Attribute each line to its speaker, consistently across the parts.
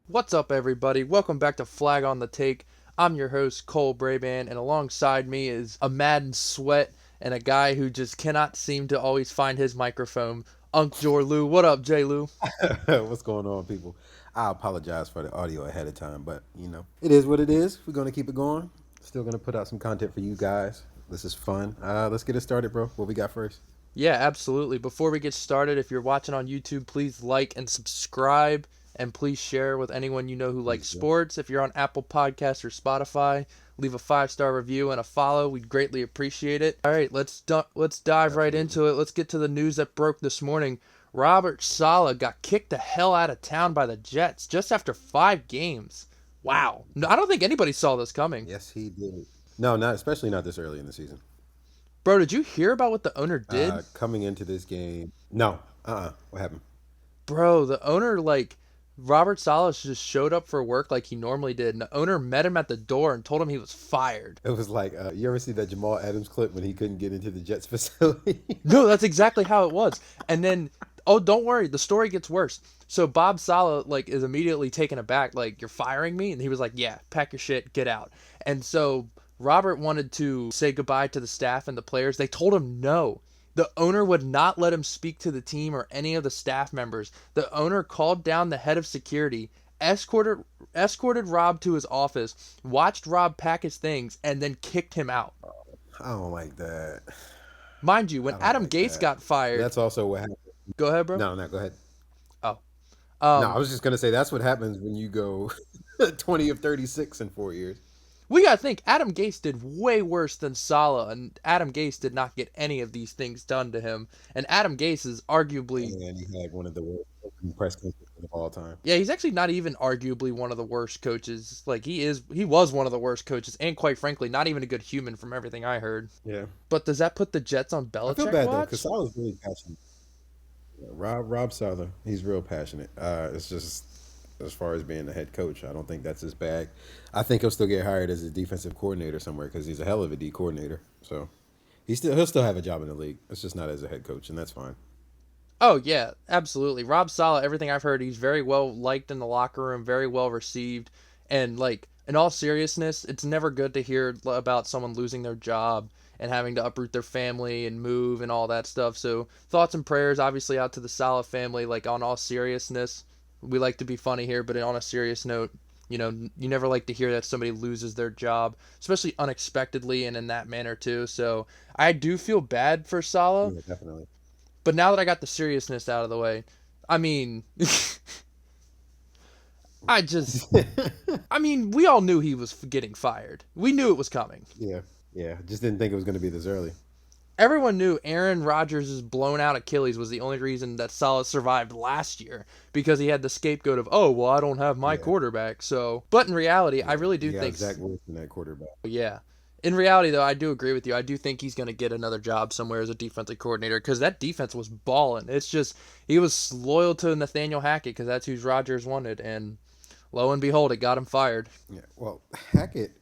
Speaker 1: What's up, everybody? Welcome back to Flag on the Take. I'm your host, Cole Braban, and alongside me is a Madden Sweat and a guy who just cannot seem to always find his microphone, Unc Jorlu. What up, J. Lou?
Speaker 2: What's going on, people? I apologize for the audio ahead of time, but it is what it is. We're gonna keep it going. Still gonna put out some content for you guys. This is fun. Let's get it started, bro. What we got first?
Speaker 1: Yeah, absolutely. Before we get started, if you're watching on YouTube, please like and subscribe, and please share with anyone you know who likes
Speaker 2: Please do.
Speaker 1: sports. If you're on Apple Podcasts or Spotify, leave a 5-star review and a follow. We'd greatly appreciate it. All right, let's dive right
Speaker 2: Absolutely.
Speaker 1: into it. Let's get to the news that broke this morning. Robert Saleh got kicked the hell out of town by the Jets just after 5 games. Wow. No, I don't think anybody saw this coming.
Speaker 2: Yes, he did. No, not especially not this early in the season.
Speaker 1: Bro, did you hear about what the owner did?
Speaker 2: Coming into this game, no. What happened?
Speaker 1: Bro, the owner, Robert Saleh just showed up for work like he normally did, and the owner met him at the door and told him he was fired.
Speaker 2: It was like you ever see that Jamal Adams clip when he couldn't get into the Jets facility?
Speaker 1: No, that's exactly how it was. And then, oh, don't worry, the story gets worse. So Bob Saleh, is immediately taken aback, like, you're firing me? And he was like, yeah, pack your shit, get out. And so Robert wanted to say goodbye to the staff and the players. They told him no. The owner would not let him speak to the team or any of the staff members. The owner called down the head of security, escorted Rob to his office, watched Rob pack his things, and then kicked him out.
Speaker 2: I don't like that.
Speaker 1: Mind you, when
Speaker 2: I don't
Speaker 1: Adam
Speaker 2: like
Speaker 1: Gase
Speaker 2: that.
Speaker 1: got fired,
Speaker 2: That's also what happened.
Speaker 1: go ahead, bro.
Speaker 2: No, no, go ahead.
Speaker 1: Oh,
Speaker 2: No, I
Speaker 1: um,
Speaker 2: was just gonna say that's what happens when you go 20 of 36 in 4 years.
Speaker 1: we gotta think Adam Gase did way worse than Salah, and Adam Gase did not get any of these things done to him. And Adam Gase is arguably,
Speaker 2: And he had one of the worst opening press conferences of all time.
Speaker 1: yeah, he's actually not even arguably one of the worst coaches. Like he was one of the worst coaches, and quite frankly, not even a good human from everything I heard.
Speaker 2: Yeah,
Speaker 1: But does that put the Jets on
Speaker 2: I feel
Speaker 1: Belichick
Speaker 2: bad though because
Speaker 1: watch?
Speaker 2: Salah's really passionate. Yeah, Rob Saleh, he's real passionate. It's just as far as being the head coach, I don't think that's his bag. I think he'll still get hired as a defensive coordinator somewhere because he's a hell of a D coordinator. So he'll still have a job in the league. It's just not as a head coach, and that's fine.
Speaker 1: Oh yeah, absolutely. Rob Saleh, everything I've heard, he's very well liked in the locker room, very well received, and like in all seriousness, it's never good to hear about someone losing their job and having to uproot their family and move and all that stuff. So thoughts and prayers, obviously, out to the Saleh family. Like on all seriousness, we like to be funny here, but on a serious note, you never like to hear that somebody loses their job, especially unexpectedly and in that manner too. So I do feel bad for Saleh,
Speaker 2: Yeah, definitely.
Speaker 1: but now that I got the seriousness out of the way, I mean, I just, I mean, we all knew he was getting fired. We knew it was coming.
Speaker 2: Yeah, yeah. Just didn't think it was going to be this early.
Speaker 1: Everyone knew Aaron Rodgers' blown out Achilles was the only reason that Salah survived last year because he had the scapegoat of, oh, well, I don't have my
Speaker 2: Yeah,
Speaker 1: quarterback. So, but in reality, I
Speaker 2: yeah.
Speaker 1: really do
Speaker 2: You got
Speaker 1: think,
Speaker 2: Zach Wilson, that quarterback.
Speaker 1: yeah. In reality, though, I do agree with you. I do think he's going to get another job somewhere as a defensive coordinator because that defense was balling. It's just he was loyal to Nathaniel Hackett because that's who Rodgers wanted, and lo and behold, it got him fired.
Speaker 2: Yeah. Well, Hackett,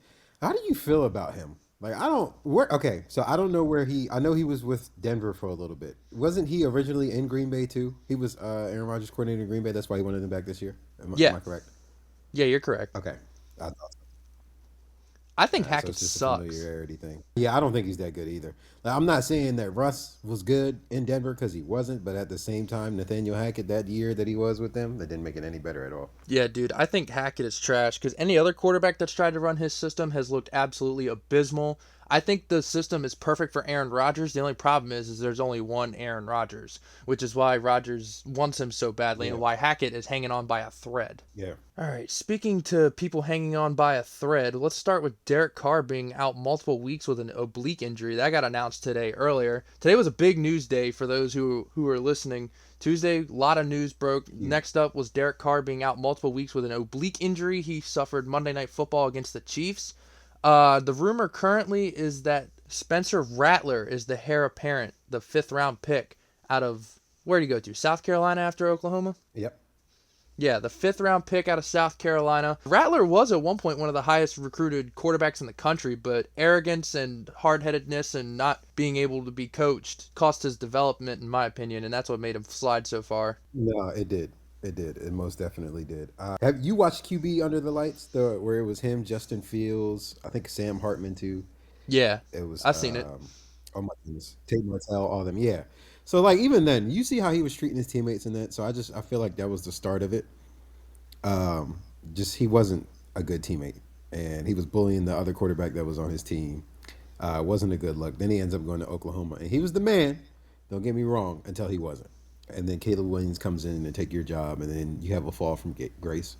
Speaker 2: how do you feel about him? Like I don't where okay, so I don't know where I know he was with Denver for a little bit. Wasn't he originally in Green Bay too? He was Aaron Rodgers coordinator in Green Bay. That's why he wanted him back this year. Am
Speaker 1: Yeah,
Speaker 2: I correct?
Speaker 1: yeah, you're correct.
Speaker 2: Okay. I thought so.
Speaker 1: I
Speaker 2: All
Speaker 1: think
Speaker 2: right, so
Speaker 1: Hackett
Speaker 2: it's just a
Speaker 1: sucks.
Speaker 2: familiarity thing. Yeah, I don't think he's that good either. Like, I'm not saying that Russ was good in Denver because he wasn't, but at the same time, Nathaniel Hackett that year that he was with them, that didn't make it any better at all.
Speaker 1: Yeah, dude, I think Hackett is trash because any other quarterback that's tried to run his system has looked absolutely abysmal. I think the system is perfect for Aaron Rodgers. The only problem is there's only one Aaron Rodgers, which is why Rodgers wants him so badly and
Speaker 2: Yeah,
Speaker 1: why Hackett is hanging on by a thread.
Speaker 2: yeah.
Speaker 1: All right, speaking to people hanging on by a thread, let's start with Derek Carr being out multiple weeks with an oblique injury. That got announced today earlier. Today was a big news day for those who are listening. Tuesday, a lot of news broke.
Speaker 2: Huge.
Speaker 1: Next up was Derek Carr being out multiple weeks with an oblique injury he suffered Monday Night Football against the Chiefs. The rumor currently is that Spencer Rattler is the heir apparent, the fifth round pick out of, where did he go to? South Carolina after Oklahoma?
Speaker 2: Yep.
Speaker 1: Yeah, the fifth round pick out of South Carolina. Rattler was at one point one of the highest recruited quarterbacks in the country, but arrogance and hard headedness and not being able to be coached cost his development, in my opinion, and that's what made him slide so far.
Speaker 2: No, it did. It did. It most definitely did. Have you watched QB Under the Lights? The where it was him, Justin Fields, I think Sam Hartman too.
Speaker 1: Yeah,
Speaker 2: It was
Speaker 1: I've seen it.
Speaker 2: oh my goodness, Tate Martell, all them. Yeah. So like even then, you see how he was treating his teammates in that. So I feel like that was the start of it. Um, just he wasn't a good teammate, and he was bullying the other quarterback that was on his team. Wasn't a good look. Then he ends up going to Oklahoma, and he was the man. Don't get me wrong, until he wasn't. And then Caleb Williams comes in and take your job, and then you have a fall from grace.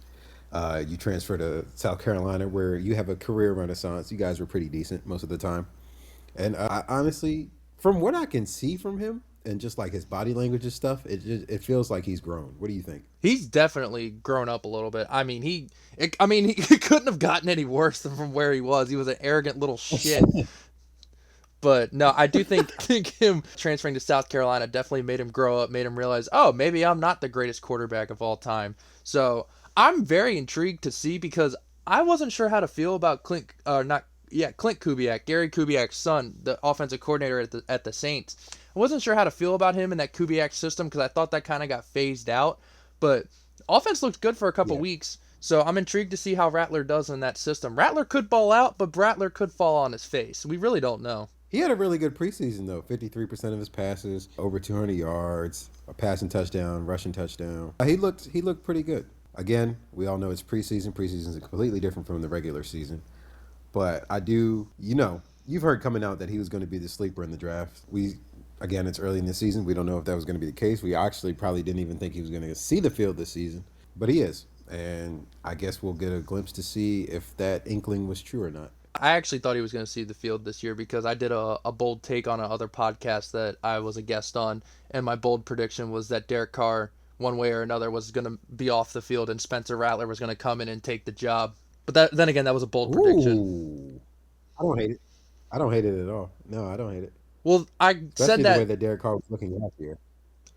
Speaker 2: You transfer to South Carolina, where you have a career renaissance. You guys were pretty decent most of the time, and honestly, from what I can see from him and just like his body language and stuff, it feels like he's grown. What do you think?
Speaker 1: He's definitely grown up a little bit. I mean, he couldn't have gotten any worse than from where he was. He was an arrogant little shit. But no, I do think him transferring to South Carolina definitely made him grow up, made him realize, oh, maybe I'm not the greatest quarterback of all time. So I'm very intrigued to see because I wasn't sure how to feel about Clint Kubiak, Gary Kubiak's son, the offensive coordinator at the Saints. I wasn't sure how to feel about him in that Kubiak system because I thought that kind of got phased out. But offense looked good for a couple
Speaker 2: Yeah.
Speaker 1: weeks. So I'm intrigued to see how Rattler does in that system. Rattler could ball out, but Rattler could fall on his face. We really don't know.
Speaker 2: He had a really good preseason though. 53% of his passes, over 200 yards, a passing touchdown, rushing touchdown. He looked pretty good. Again, we all know it's preseason. Preseason is completely different from the regular season. But I do, you've heard coming out that he was going to be the sleeper in the draft. Again, it's early in the season. We don't know if that was going to be the case. We actually probably didn't even think he was going to see the field this season, but he is. And I guess we'll get a glimpse to see if that inkling was true or not.
Speaker 1: I actually thought he was going to see the field this year because I did a bold take on another podcast that I was a guest on, and my bold prediction was that Derek Carr, one way or another, was going to be off the field and Spencer Rattler was going to come in and take the job. But then again, that was a bold prediction.
Speaker 2: Ooh, I don't hate it. I don't hate it at all. No, I don't hate it.
Speaker 1: Well, I said
Speaker 2: Especially the way
Speaker 1: that.
Speaker 2: that Derek Carr was looking last year.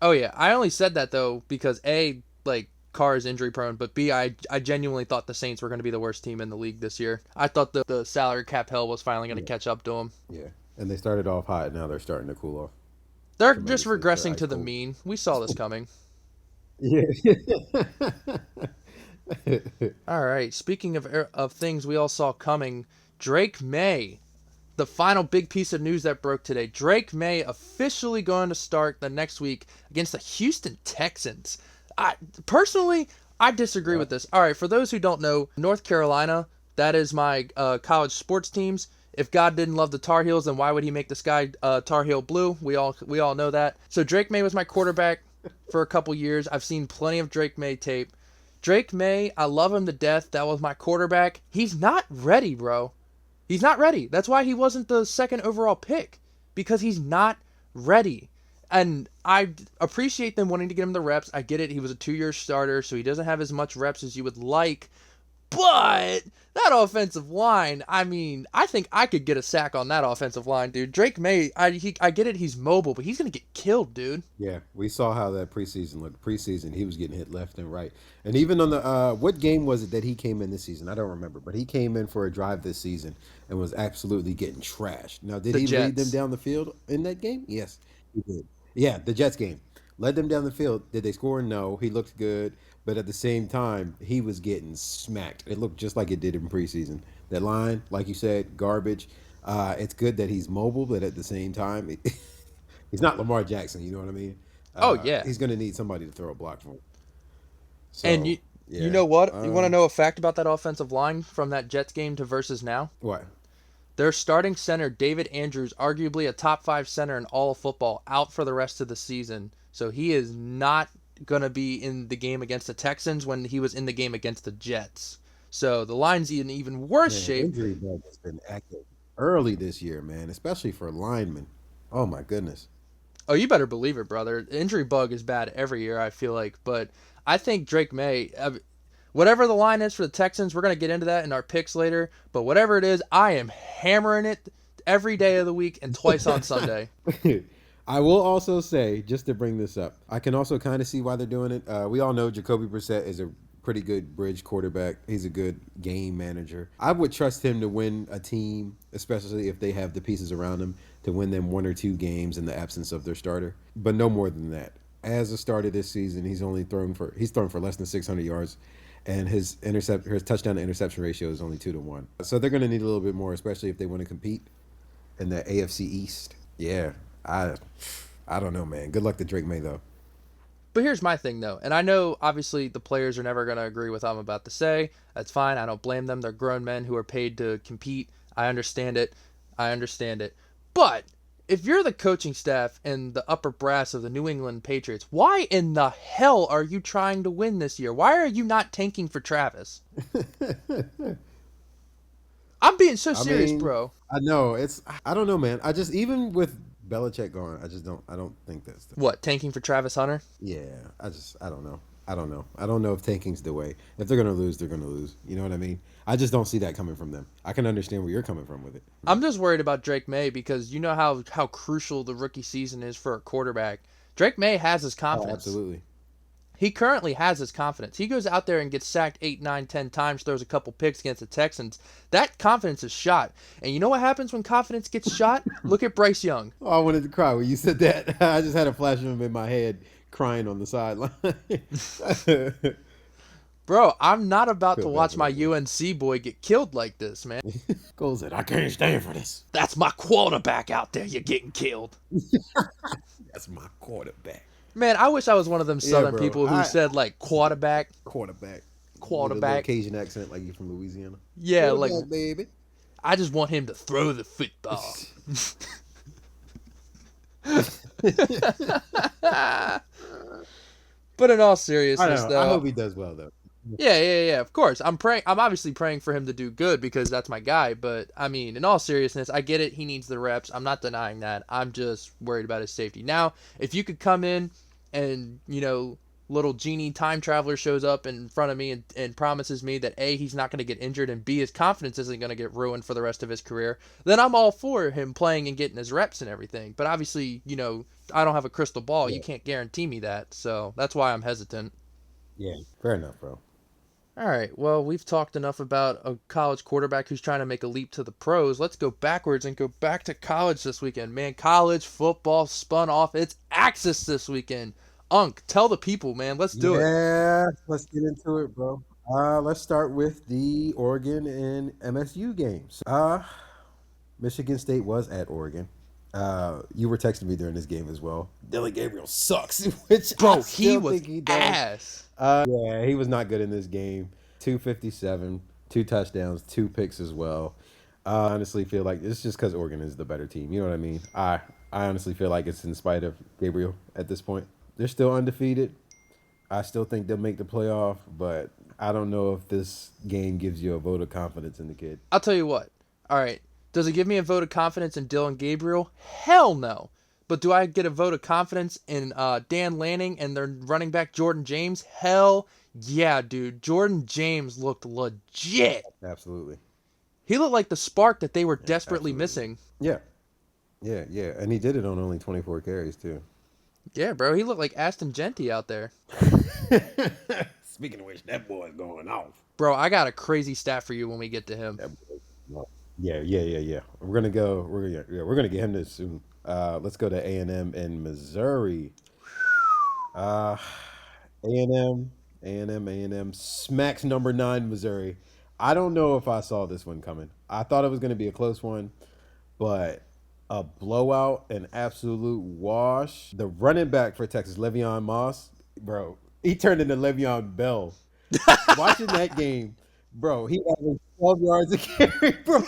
Speaker 1: Oh yeah, I only said that though because A, like Carr is injury prone, but B, I genuinely thought the Saints were going to be the worst team in the league this year. I thought the salary cap hell was finally going to
Speaker 2: Yeah,
Speaker 1: catch up to them.
Speaker 2: yeah. And they started off hot. Now they're starting to cool off
Speaker 1: They're just
Speaker 2: tremendously. They're
Speaker 1: regressing
Speaker 2: ice
Speaker 1: to the
Speaker 2: cold.
Speaker 1: mean. We saw this coming.
Speaker 2: Yeah.
Speaker 1: All right. Speaking of things we all saw coming, Drake May, the final big piece of news that broke today. Drake May officially going to start the next week against the Houston Texans. I personally, I disagree with this. All right, for those who don't know, North Carolina, that is my college sports teams. If God didn't love the Tar Heels, then why would He make the sky Tar Heel blue? We all know that. So Drake May was my quarterback for a couple years. I've seen plenty of Drake May tape. Drake May, I love him to death. That was my quarterback. He's not ready, bro. He's not ready. That's why he wasn't the second overall pick, because he's not ready. And I appreciate them wanting to get him the reps. I get it. He was a 2-year starter, so he doesn't have as much reps as you would like. But that offensive line, I mean, I think I could get a sack on that offensive line, dude. Drake May, I get it. He's mobile, but he's gonna get killed, dude.
Speaker 2: Yeah, we saw how that preseason looked. Preseason, he was getting hit left and right. And even on the what game was it that he came in this season? I don't remember, but he came in for a drive this season and was absolutely getting trashed. Now, did
Speaker 1: The
Speaker 2: he lead them
Speaker 1: Jets.
Speaker 2: down the field in that game? Yes, he did. Yeah, the Jets game. Led them down the field. Did they score? No. He looked good, but at the same time, he was getting smacked. It looked just like it did in preseason. That line, like you said, garbage. It's good that he's mobile, but at the same time, he's not Lamar Jackson. You know what I mean?
Speaker 1: Oh yeah.
Speaker 2: He's going to need somebody to throw a block for him.
Speaker 1: And
Speaker 2: So
Speaker 1: you
Speaker 2: yeah.
Speaker 1: know what? You want to know a fact about that offensive line from that Jets game to versus now?
Speaker 2: What?
Speaker 1: Their starting center, David Andrews, arguably a top 5 center in all of football, out for the rest of the season. So he is not going to be in the game against the Texans when he was in the game against the Jets. So the line's in even worse
Speaker 2: Man,
Speaker 1: shape.
Speaker 2: injury bug has been active early this year, man, especially for linemen. Oh my goodness.
Speaker 1: Oh, you better believe it, brother. Injury bug is bad every year, I feel like. But I think Drake May, whatever the line is for the Texans, we're going to get into that in our picks later. But whatever it is, I am hammering it every day of the week and twice on Sunday.
Speaker 2: I will also say, just to bring this up, I can also kind of see why they're doing it. We all know Jacoby Brissett is a pretty good bridge quarterback. He's a good game manager. I would trust him to win a team, especially if they have the pieces around him, to win them 1 or 2 games in the absence of their starter. But no more than that. As a starter this season, he's thrown for less than 600 yards, and his touchdown to interception ratio is only 2-1. So they're going to need a little bit more, especially if they want to compete in the AFC East. Yeah, I I don't know, man. Good luck to Drake May though.
Speaker 1: But here's my thing, though, and I know obviously the players are never going to agree with what I'm about to say. That's fine. I don't blame them. They're grown men who are paid to compete. I understand it. I understand it. But if you're the coaching staff and the upper brass of the New England Patriots, why in the hell are you trying to win this year? Why are you not tanking for Travis? I'm being so
Speaker 2: I
Speaker 1: serious,
Speaker 2: mean,
Speaker 1: bro.
Speaker 2: I know I don't know, man. I just even with Belichick gone, I don't think that's the
Speaker 1: What, tanking for Travis Hunter?
Speaker 2: yeah. I don't know. I don't know. I don't know if tanking's the way. If they're gonna lose, they're gonna lose. You know what I mean? I just don't see that coming from them. I can understand where you're coming from with it.
Speaker 1: I'm just worried about Drake May because you know how crucial the rookie season is for a quarterback. Drake May has his
Speaker 2: Oh,
Speaker 1: confidence.
Speaker 2: absolutely.
Speaker 1: He currently has his confidence. He goes out there and gets sacked 8, 9, 10 times, throws a couple picks against the Texans. That confidence is shot. And you know what happens when confidence gets shot? Look at Bryce Young.
Speaker 2: Oh, I wanted to cry when you said that. I just had a flash of him in my head crying on the sideline.
Speaker 1: Bro, I'm not about to
Speaker 2: Feel bad
Speaker 1: watch
Speaker 2: for
Speaker 1: my
Speaker 2: that boy.
Speaker 1: UNC boy get killed like this, man.
Speaker 2: Goals that I can't stand for this.
Speaker 1: That's my quarterback out there. You're getting killed.
Speaker 2: That's my quarterback.
Speaker 1: Man, I wish I was one of them
Speaker 2: Yeah,
Speaker 1: Southern
Speaker 2: bro.
Speaker 1: people who
Speaker 2: I
Speaker 1: said, like, quarterback,
Speaker 2: quarterback with a little
Speaker 1: quarterback.
Speaker 2: Cajun accent, like you from Louisiana.
Speaker 1: Yeah, like,
Speaker 2: Quarterback, baby.
Speaker 1: I just want him to throw the football. But in all
Speaker 2: I
Speaker 1: seriousness,
Speaker 2: know. I
Speaker 1: though,
Speaker 2: hope he does well though.
Speaker 1: yeah. Of course, I'm praying. I'm obviously praying for him to do good because that's my guy. But I mean, in all seriousness, I get it. He needs the reps. I'm not denying that. I'm just worried about his safety. Now, if you could come in and little genie time traveler shows up in front of me and promises me that A, he's not going to get injured, and B, his confidence isn't going to get ruined for the rest of his career, then I'm all for him playing and getting his reps and everything. But obviously, I don't have a crystal ball. You
Speaker 2: Yeah.
Speaker 1: can't guarantee me that. So that's why I'm hesitant.
Speaker 2: Yeah. Fair enough, bro.
Speaker 1: All right, well, we've talked enough about a college quarterback who's trying to make a leap to the pros. Let's go backwards and go back to college this weekend. Man, college football spun off its axis this weekend. Unc, tell the people, man. Let's do it.
Speaker 2: Yeah. Let's get into it, bro. Let's start with the Oregon and MSU games. Michigan State was at Oregon. You were texting me during this game as well. Dylan Gabriel sucks, which I
Speaker 1: Bro, he
Speaker 2: still
Speaker 1: was
Speaker 2: think he does.
Speaker 1: ass.
Speaker 2: Yeah, he was not good in this game. 257, 2 touchdowns, 2 picks as well. I honestly feel like it's just because Oregon is the better team. You know what I mean? I honestly feel like it's in spite of Gabriel at this point. They're still undefeated. I still think they'll make the playoff, but I don't know if this game gives you a vote of confidence in the kid.
Speaker 1: I'll tell you what. All right. Does it give me a vote of confidence in Dylan Gabriel? Hell no. But do I get a vote of confidence in Dan Lanning and their running back Jordan James? Hell yeah, dude. Jordan James looked legit.
Speaker 2: Absolutely.
Speaker 1: He looked like the spark that they were
Speaker 2: Yeah,
Speaker 1: desperately
Speaker 2: absolutely.
Speaker 1: missing.
Speaker 2: Yeah. Yeah, yeah. And he did it on only 24 carries, too.
Speaker 1: Yeah, bro. He looked like Ashton Jeanty out there.
Speaker 2: Speaking of which, that boy's going off.
Speaker 1: Bro, I got a crazy stat for you when we get to him.
Speaker 2: That boy's going off. Yeah, yeah, yeah, yeah. We're gonna go. We're gonna get him this soon. Let's go to A&M in Missouri. Uh, A&M, A&M smacks number 9 Missouri. I don't know if I saw this one coming. I thought it was gonna be a close one, but a blowout, an absolute wash. The running back for Texas, Le'Veon Moss, bro, he turned into Le'Veon Bell. Watching that game, bro, he averaged 12 yards a carry, bro.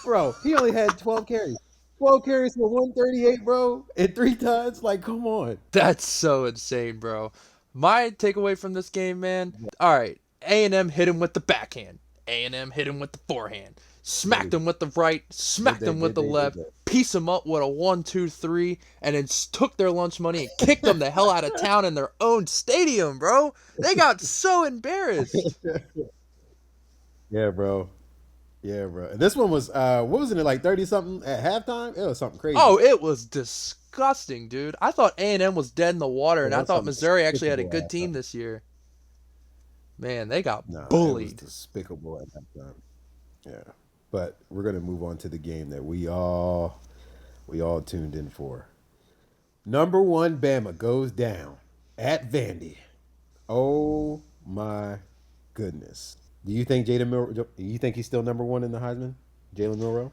Speaker 2: Bro, he only had 12 carries. 12 carries for 138, bro, and 3 times. Like, come on.
Speaker 1: That's so insane, bro. My takeaway from this game, man. All right, A&M hit him with the backhand. A&M hit him with the forehand. Smacked him with the right. Smacked him with the
Speaker 2: Did
Speaker 1: left. Piece him up with a 1, 2, 3, and then took their lunch money and kicked them the hell out of town in their own stadium, bro. They got so embarrassed.
Speaker 2: that. Yeah, bro. Yeah, bro. And this one was, what was it, like 30 something at halftime? It was something crazy.
Speaker 1: Oh, it was disgusting, dude. I thought A&M was dead in the water,
Speaker 2: It
Speaker 1: and I
Speaker 2: was
Speaker 1: thought
Speaker 2: something
Speaker 1: Missouri actually had a
Speaker 2: despicable
Speaker 1: good
Speaker 2: at
Speaker 1: team
Speaker 2: halftime.
Speaker 1: this year. Man, they got
Speaker 2: Nah, it was
Speaker 1: bullied.
Speaker 2: despicable at halftime. Yeah. But we're gonna move on to the game that we all tuned in for. Number 1 Bama goes down. At Vandy. Oh my goodness. Do you think Jalen Mil? Do you think he's still number one in the Heisman? Jalen Milrow.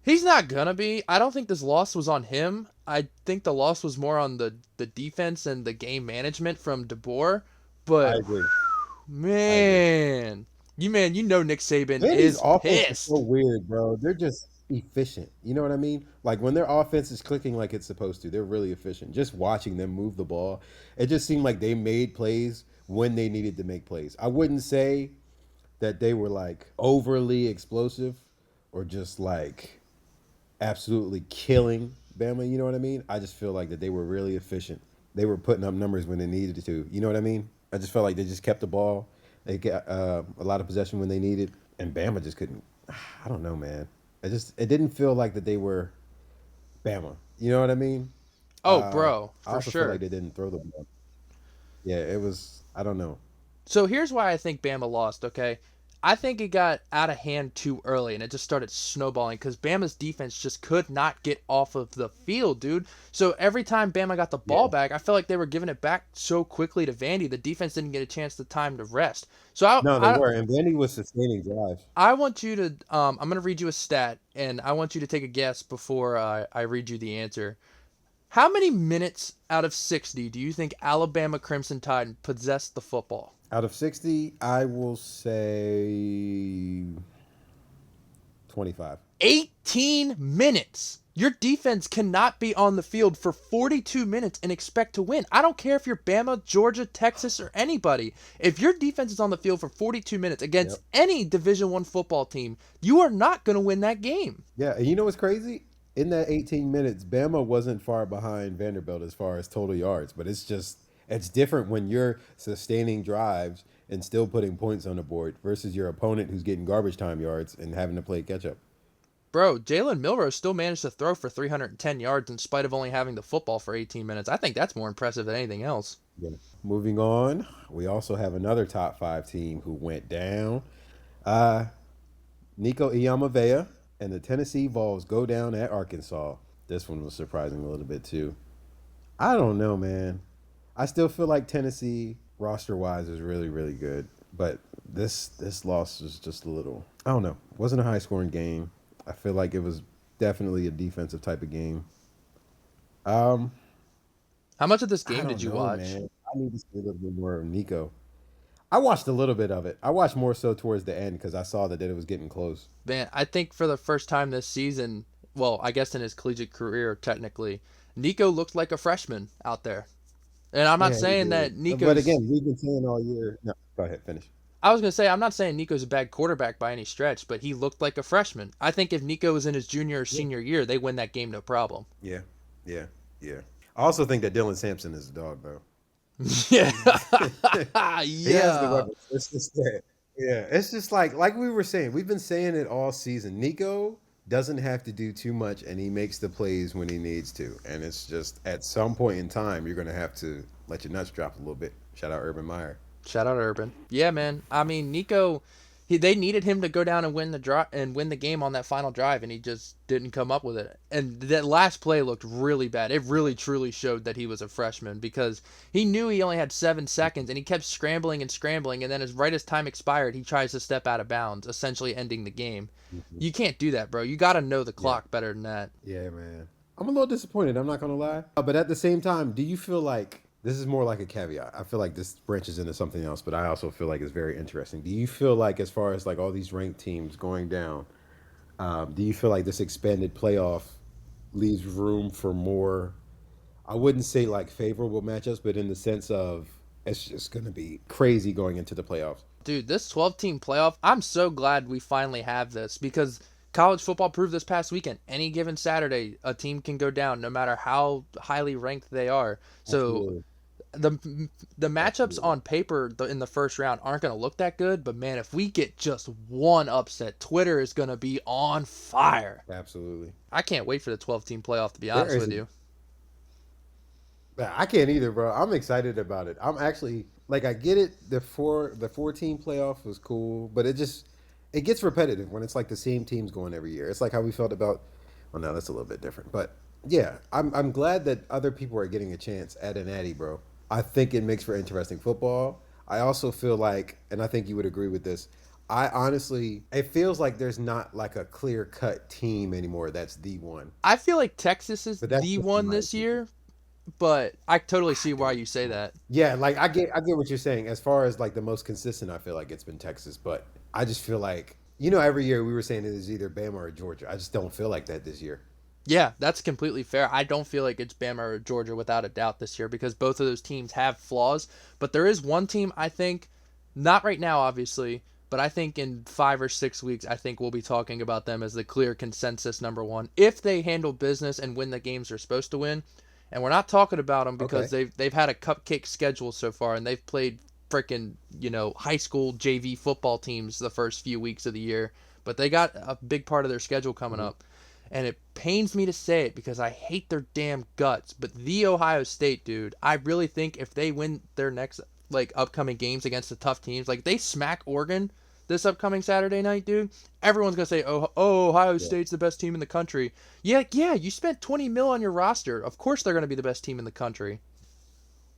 Speaker 1: He's not gonna be. I don't think this loss was on him. I think the loss was more on the defense and the game management from DeBoer.
Speaker 2: I
Speaker 1: But
Speaker 2: agree. I agree.
Speaker 1: man, you know Nick Saban
Speaker 2: Vandy's
Speaker 1: is
Speaker 2: offense is so
Speaker 1: pissed.
Speaker 2: weird, bro. They're just efficient. You know what I mean? Like when their offense is clicking like it's supposed to, they're really efficient. Just watching them move the ball, it just seemed like they made plays when they needed to make plays. I wouldn't say that they were like overly explosive or just like absolutely killing Bama. You know what I mean? I just feel like that they were really efficient. They were putting up numbers when they needed to. You know what I mean? I just felt like they just kept the ball. They got a lot of possession when they needed, and Bama just couldn't. I don't know, man. It didn't feel like that they were Bama. You know what I mean?
Speaker 1: Oh, bro,
Speaker 2: I
Speaker 1: for
Speaker 2: also feel like
Speaker 1: sure.
Speaker 2: they didn't throw the ball. Yeah, it was. I don't know.
Speaker 1: So here's why I think Bama lost, okay? I think it got out of hand too early and it just started snowballing because Bama's defense just could not get off of the field, dude. So every time Bama got the ball
Speaker 2: Yeah.
Speaker 1: back, I felt like they were giving it back so quickly to Vandy, the defense didn't get a chance to time to rest. So
Speaker 2: No, they were, and Vandy was sustaining drives.
Speaker 1: I want you to I'm gonna read you a stat and I want you to take a guess before I read you the answer. How many minutes out of 60 do you think Alabama Crimson Tide possessed the football?
Speaker 2: Out of 60, I will say 25.
Speaker 1: 18 minutes. Your defense cannot be on the field for 42 minutes and expect to win. I don't care if you're Bama, Georgia, Texas, or anybody. If your defense is on the field for 42 minutes
Speaker 2: Yep.
Speaker 1: against any Division 1 football team, you are not going to win that game.
Speaker 2: Yeah, and you know what's crazy? In that 18 minutes, Bama wasn't far behind Vanderbilt as far as total yards, but it's different when you're sustaining drives and still putting points on the board versus your opponent who's getting garbage time yards and having to play catch up.
Speaker 1: Bro, Jalen Milrow still managed to throw for 310 yards in spite of only having the football for 18 minutes. I think that's more impressive than anything else.
Speaker 2: Yeah. Moving on, we also have another top five team who went down. Uh, Nico Iamavea and the Tennessee Vols go down at Arkansas. This one was surprising a little bit too. I don't know, man. I still feel like Tennessee roster wise is really really good, but this loss was just a little. I don't know. It wasn't a high scoring game. I feel like it was definitely a defensive type of game. Um,
Speaker 1: How much of this
Speaker 2: I
Speaker 1: game did
Speaker 2: don't
Speaker 1: you
Speaker 2: know,
Speaker 1: watch?
Speaker 2: man. I need to see a little bit more of Nico. I watched a little bit of it. I watched more so towards the end because I saw that it was getting close.
Speaker 1: Man, I think for the first time this season, well, I guess in his collegiate career, technically, Nico looked like a freshman out there. And I'm not
Speaker 2: Yeah, he
Speaker 1: saying
Speaker 2: did.
Speaker 1: that
Speaker 2: But
Speaker 1: Nico's.
Speaker 2: again, we've been saying all year. No, go ahead, finish.
Speaker 1: I was going to say, I'm not saying Nico's a bad quarterback by any stretch, but he looked like a freshman. I think if Nico was in his junior or
Speaker 2: Yeah.
Speaker 1: senior year, they win that game no problem.
Speaker 2: Yeah, yeah, yeah. I also think that Dylan Sampson is a dog, though.
Speaker 1: Yeah.
Speaker 2: He has the
Speaker 1: Yeah.
Speaker 2: weapons. It's just that. Yeah, it's just like we were saying. We've been saying it all season. Nico doesn't have to do too much, and he makes the plays when he needs to. And it's just at some point in time, you're gonna have to let your nuts drop a little bit. Shout out Urban Meyer.
Speaker 1: Shout out Urban. Yeah, man. I mean, Nico, they needed him to go down and win the win the game on that final drive, and he just didn't come up with it. And that last play looked really bad. It really truly showed that he was a freshman because he knew he only had 7 seconds, and he kept scrambling and scrambling. And then, as time expired, he tries to step out of bounds, essentially ending the game.
Speaker 2: Mhm.
Speaker 1: You can't do that, bro. You got to know the
Speaker 2: Yeah,
Speaker 1: clock better than that.
Speaker 2: yeah, man. I'm a little disappointed. I'm not gonna lie. But at the same time, do you feel like this is more like a caveat? I feel like this branches into something else, but I also feel like it's very interesting. Do you feel like, as far as like all these ranked teams going down, do you feel like this expanded playoff leaves room for more? I wouldn't say like favorable matchups, but in the sense of it's just going to be crazy going into the playoffs.
Speaker 1: Dude, this 12-team playoff, I'm so glad we finally have this because college football proved this past weekend. Any given Saturday, a team can go down no matter how highly ranked they are. So
Speaker 2: Absolutely,
Speaker 1: the matchups
Speaker 2: absolutely.
Speaker 1: on paper in the first round aren't going to look that good, but man, if we get just one upset, Twitter is going to be on fire.
Speaker 2: Absolutely.
Speaker 1: I can't wait for the 12-team playoff to be
Speaker 2: There
Speaker 1: honest
Speaker 2: is
Speaker 1: with you.
Speaker 2: I can't either, bro. I'm excited about it. I'm actually like I get it. The four team playoff was cool, but it gets repetitive when it's like the same teams going every year. It's like how we felt about. Well, no, that's a little bit different, but yeah, I'm glad that other people are getting a chance at an Natty, bro. I think it makes for interesting football. I also feel like, and I think you would agree with this. I honestly, it feels like there's not like a clear cut team anymore. That's the one,
Speaker 1: I feel like Texas is
Speaker 2: but that's
Speaker 1: the
Speaker 2: just in
Speaker 1: one
Speaker 2: my
Speaker 1: this
Speaker 2: opinion.
Speaker 1: year, but I totally see why
Speaker 2: Dude,
Speaker 1: you say that.
Speaker 2: yeah, like I get what you're saying. As far as like the most consistent, I feel like it's been Texas, but I just feel like every year we were saying it is either Bama or Georgia. I just don't feel like that this year.
Speaker 1: Yeah, that's completely fair. I don't feel like it's Bama or Georgia without a doubt this year because both of those teams have flaws. But there is one team I think, not right now, obviously, but I think in 5 or 6 weeks, I think we'll be talking about them as the clear consensus number one if they handle business and win the games they're supposed to win. And we're not talking about them because
Speaker 2: Okay.
Speaker 1: they've had a cupcake schedule so far and they've played freaking high school JV football teams the first few weeks of the year. But they got a big part of their schedule coming
Speaker 2: Mhm.
Speaker 1: up, and it pains me to say it because I hate their damn guts. But the Ohio State dude, I really think if they win their next like upcoming games against the tough teams, like they smack Oregon this upcoming Saturday night, dude, everyone's gonna say, "Oh, Ohio
Speaker 2: Yeah.
Speaker 1: State's the best team in the country." Yeah, yeah, you spent 20 mil on your roster. Of course, they're gonna be the best team in the country.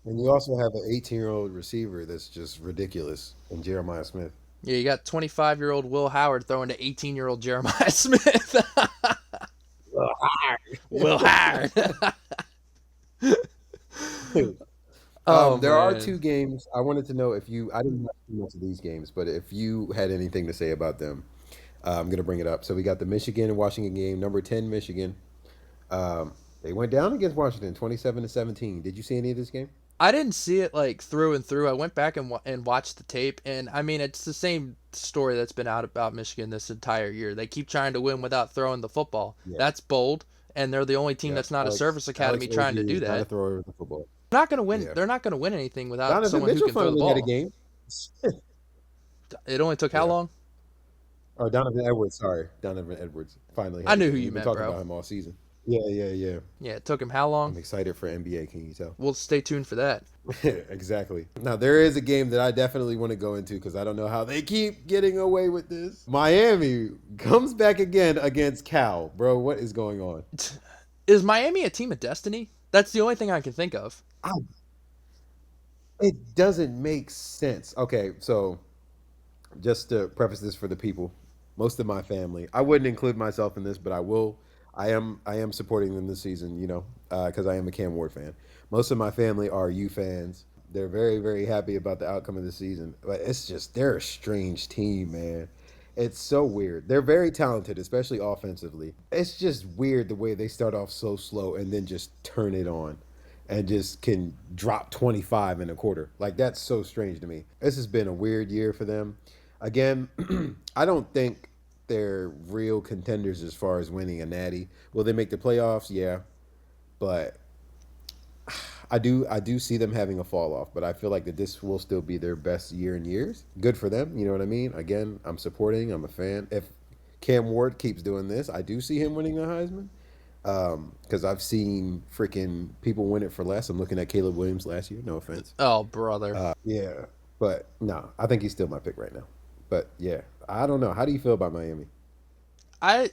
Speaker 2: And you also have an 18-year-old receiver that's just ridiculous, and Jeremiah Smith.
Speaker 1: Yeah, you got 25-year-old Will Howard throwing to 18-year-old Jeremiah Smith. Will Howard. Oh
Speaker 2: There are
Speaker 1: man.
Speaker 2: two games I wanted to know if you. I didn't watch too much of these games, but if you had anything to say about them, I'm going to bring it up. So we got the Michigan and Washington game. Number 10, Michigan. They went down against Washington, 27-17. Did you see any of this game?
Speaker 1: I didn't see it like through and through. I went back and watched the tape, and I mean it's the same story that's been out about Michigan this entire year. They keep trying to win without throwing the football.
Speaker 2: Yeah,
Speaker 1: That's bold, and they're the only team
Speaker 2: yeah.
Speaker 1: that's not a
Speaker 2: Alex
Speaker 1: service
Speaker 2: Alex
Speaker 1: academy trying to
Speaker 2: Ogier
Speaker 1: do
Speaker 2: is not a
Speaker 1: that.
Speaker 2: thrower of the football.
Speaker 1: They're not gonna win.
Speaker 2: Yeah.
Speaker 1: They're not gonna win anything without
Speaker 2: Donovan
Speaker 1: someone who
Speaker 2: Mitchell
Speaker 1: can throw the
Speaker 2: finally had a
Speaker 1: ball.
Speaker 2: game.
Speaker 1: It only took how
Speaker 2: Yeah.
Speaker 1: long?
Speaker 2: Or Donovan Edwards, sorry. Donovan Edwards finally
Speaker 1: I
Speaker 2: had a
Speaker 1: knew who
Speaker 2: game.
Speaker 1: you
Speaker 2: We've been
Speaker 1: meant,
Speaker 2: talking
Speaker 1: bro.
Speaker 2: about him all season. Yeah, yeah, yeah.
Speaker 1: Yeah, it took him how long?
Speaker 2: I'm excited for NBA, can you tell?
Speaker 1: We'll stay tuned for that.
Speaker 2: Exactly. Now there is a game that I definitely want to go into because I don't know how they keep getting away with this. Miami comes back again against Cal, bro. What is going on?
Speaker 1: Is Miami a team of destiny? That's the only thing I can think of.
Speaker 2: I, it doesn't make sense. Okay, so just to preface this for the people, most of my family, I wouldn't include myself in this, but I will. I am supporting them this season, because I am a Cam Ward fan. Most of my family are U fans. They're very, very happy about the outcome of the season. But it's just they're a strange team, man. It's so weird. They're very talented, especially offensively. It's just weird the way they start off so slow and then just turn it on and just can drop 25 in a quarter. Like that's so strange to me. This has been a weird year for them. Again, I don't think they're real contenders as far as winning a natty. Will they make the playoffs? Yeah, but I do see them having a fall off. But I feel like that this will still be their best year in years. Good for them. You know what I mean? Again, I'm supporting. I'm a fan. If Cam Ward keeps doing this, I do see him winning the Heisman. Because I've seen freaking people win it for less. I'm looking at Caleb Williams last year. No offense.
Speaker 1: Oh, brother.
Speaker 2: Yeah, but no, I think he's still my pick right now. But yeah, I don't know. How do you feel about Miami?
Speaker 1: I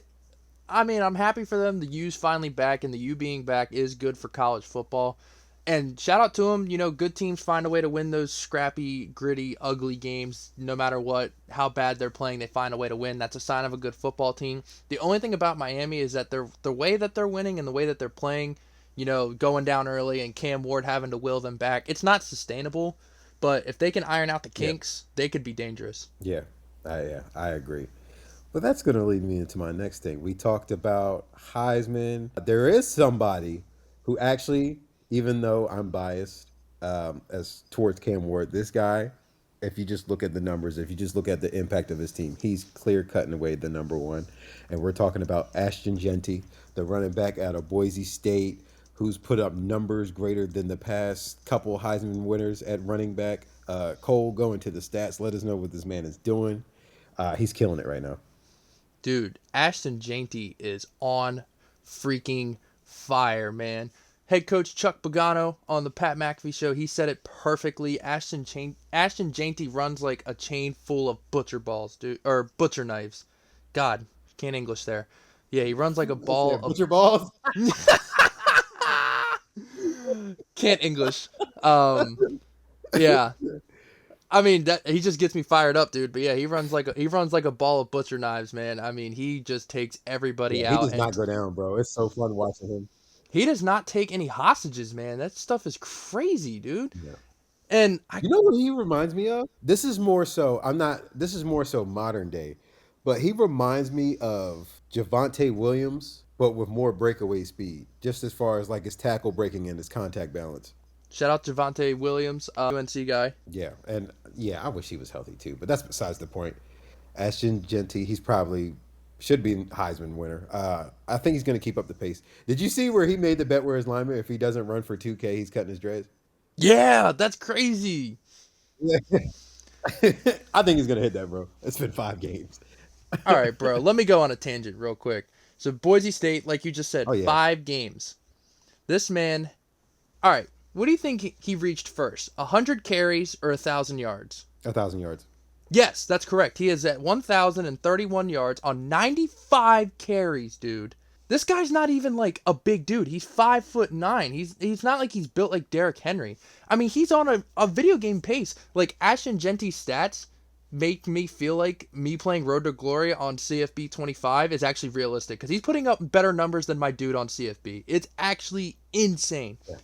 Speaker 1: I mean, I'm happy for them. The U's finally back, and the U being back is good for college football. And shout out to them. Good teams find a way to win those scrappy, gritty, ugly games. No matter how bad they're playing, they find a way to win. That's a sign of a good football team. The only thing about Miami is that the way that they're winning and the way that they're playing, going down early and Cam Ward having to will them back, it's not sustainable. But if they can iron out the
Speaker 2: Yeah,
Speaker 1: kinks, they could be dangerous.
Speaker 2: I agree. But that's going to lead me into my next thing. We talked about Heisman. There is somebody who actually, even though I'm biased as towards Cam Ward, this guy, if you just look at the numbers, if you just look at the impact of his team, he's clear cutting away the number one. And we're talking about Ashton Jeanty, the running back out of Boise State, who's put up numbers greater than the past couple Heisman winners at running back. Cole, go into the stats. Let us know what this man is doing. He's killing it right now.
Speaker 1: Dude, Ashton Jeanty is on freaking fire, man. Head coach Chuck Pagano on the Pat McAfee show, he said it perfectly. Ashton Jeanty runs like a chain full of butcher balls, dude, or butcher knives. God, can't English there. Yeah, he runs like a
Speaker 2: Is
Speaker 1: ball
Speaker 2: that
Speaker 1: of
Speaker 2: butcher balls?
Speaker 1: can't English. Um, yeah. I mean that he just gets me fired up, dude. But yeah, he runs like a ball of butcher knives, man. I mean, he just takes
Speaker 2: Yeah,
Speaker 1: everybody
Speaker 2: he
Speaker 1: out,
Speaker 2: does
Speaker 1: and
Speaker 2: not go down, bro. It's so fun watching him.
Speaker 1: he does not take any hostages, man. That stuff is crazy, dude.
Speaker 2: Yeah.
Speaker 1: And I
Speaker 2: You know what he reminds me of? This is more so. I'm not. This is more so modern day, but he reminds me of Javonte Williams, but with more breakaway speed. Just as far as like his tackle breaking and his contact balance.
Speaker 1: shout out Javante Williams, UNC guy.
Speaker 2: Yeah, and yeah, I wish he was healthy too, but that's besides the point. Ashton Jeanty, he's probably should be Heisman winner. I think he's going to keep up the pace. Did you see where he made the bet where his lineman, if he doesn't run for 2K, he's cutting his dreads?
Speaker 1: Yeah, that's crazy.
Speaker 2: Yeah. I think he's going to hit that, bro. It's been 5 games.
Speaker 1: All right, bro. Let me go on a tangent real quick. So Boise State, like you just said,
Speaker 2: Oh yeah,
Speaker 1: 5 games. This man. All right. What do you think he reached first? 100 carries or 1,000 yards?
Speaker 2: 1,000 yards.
Speaker 1: Yes, that's correct. He is at 1,031 yards on 95 carries, dude. This guy's not even like a big dude. He's 5'9". He's not like he's built like Derrick Henry. I mean, he's on a video game pace. Like Ashton Jeanty's stats make me feel like me playing Road to Glory on CFB 25 is actually realistic because he's putting up better numbers than my dude on CFB. It's actually insane.
Speaker 2: Yeah,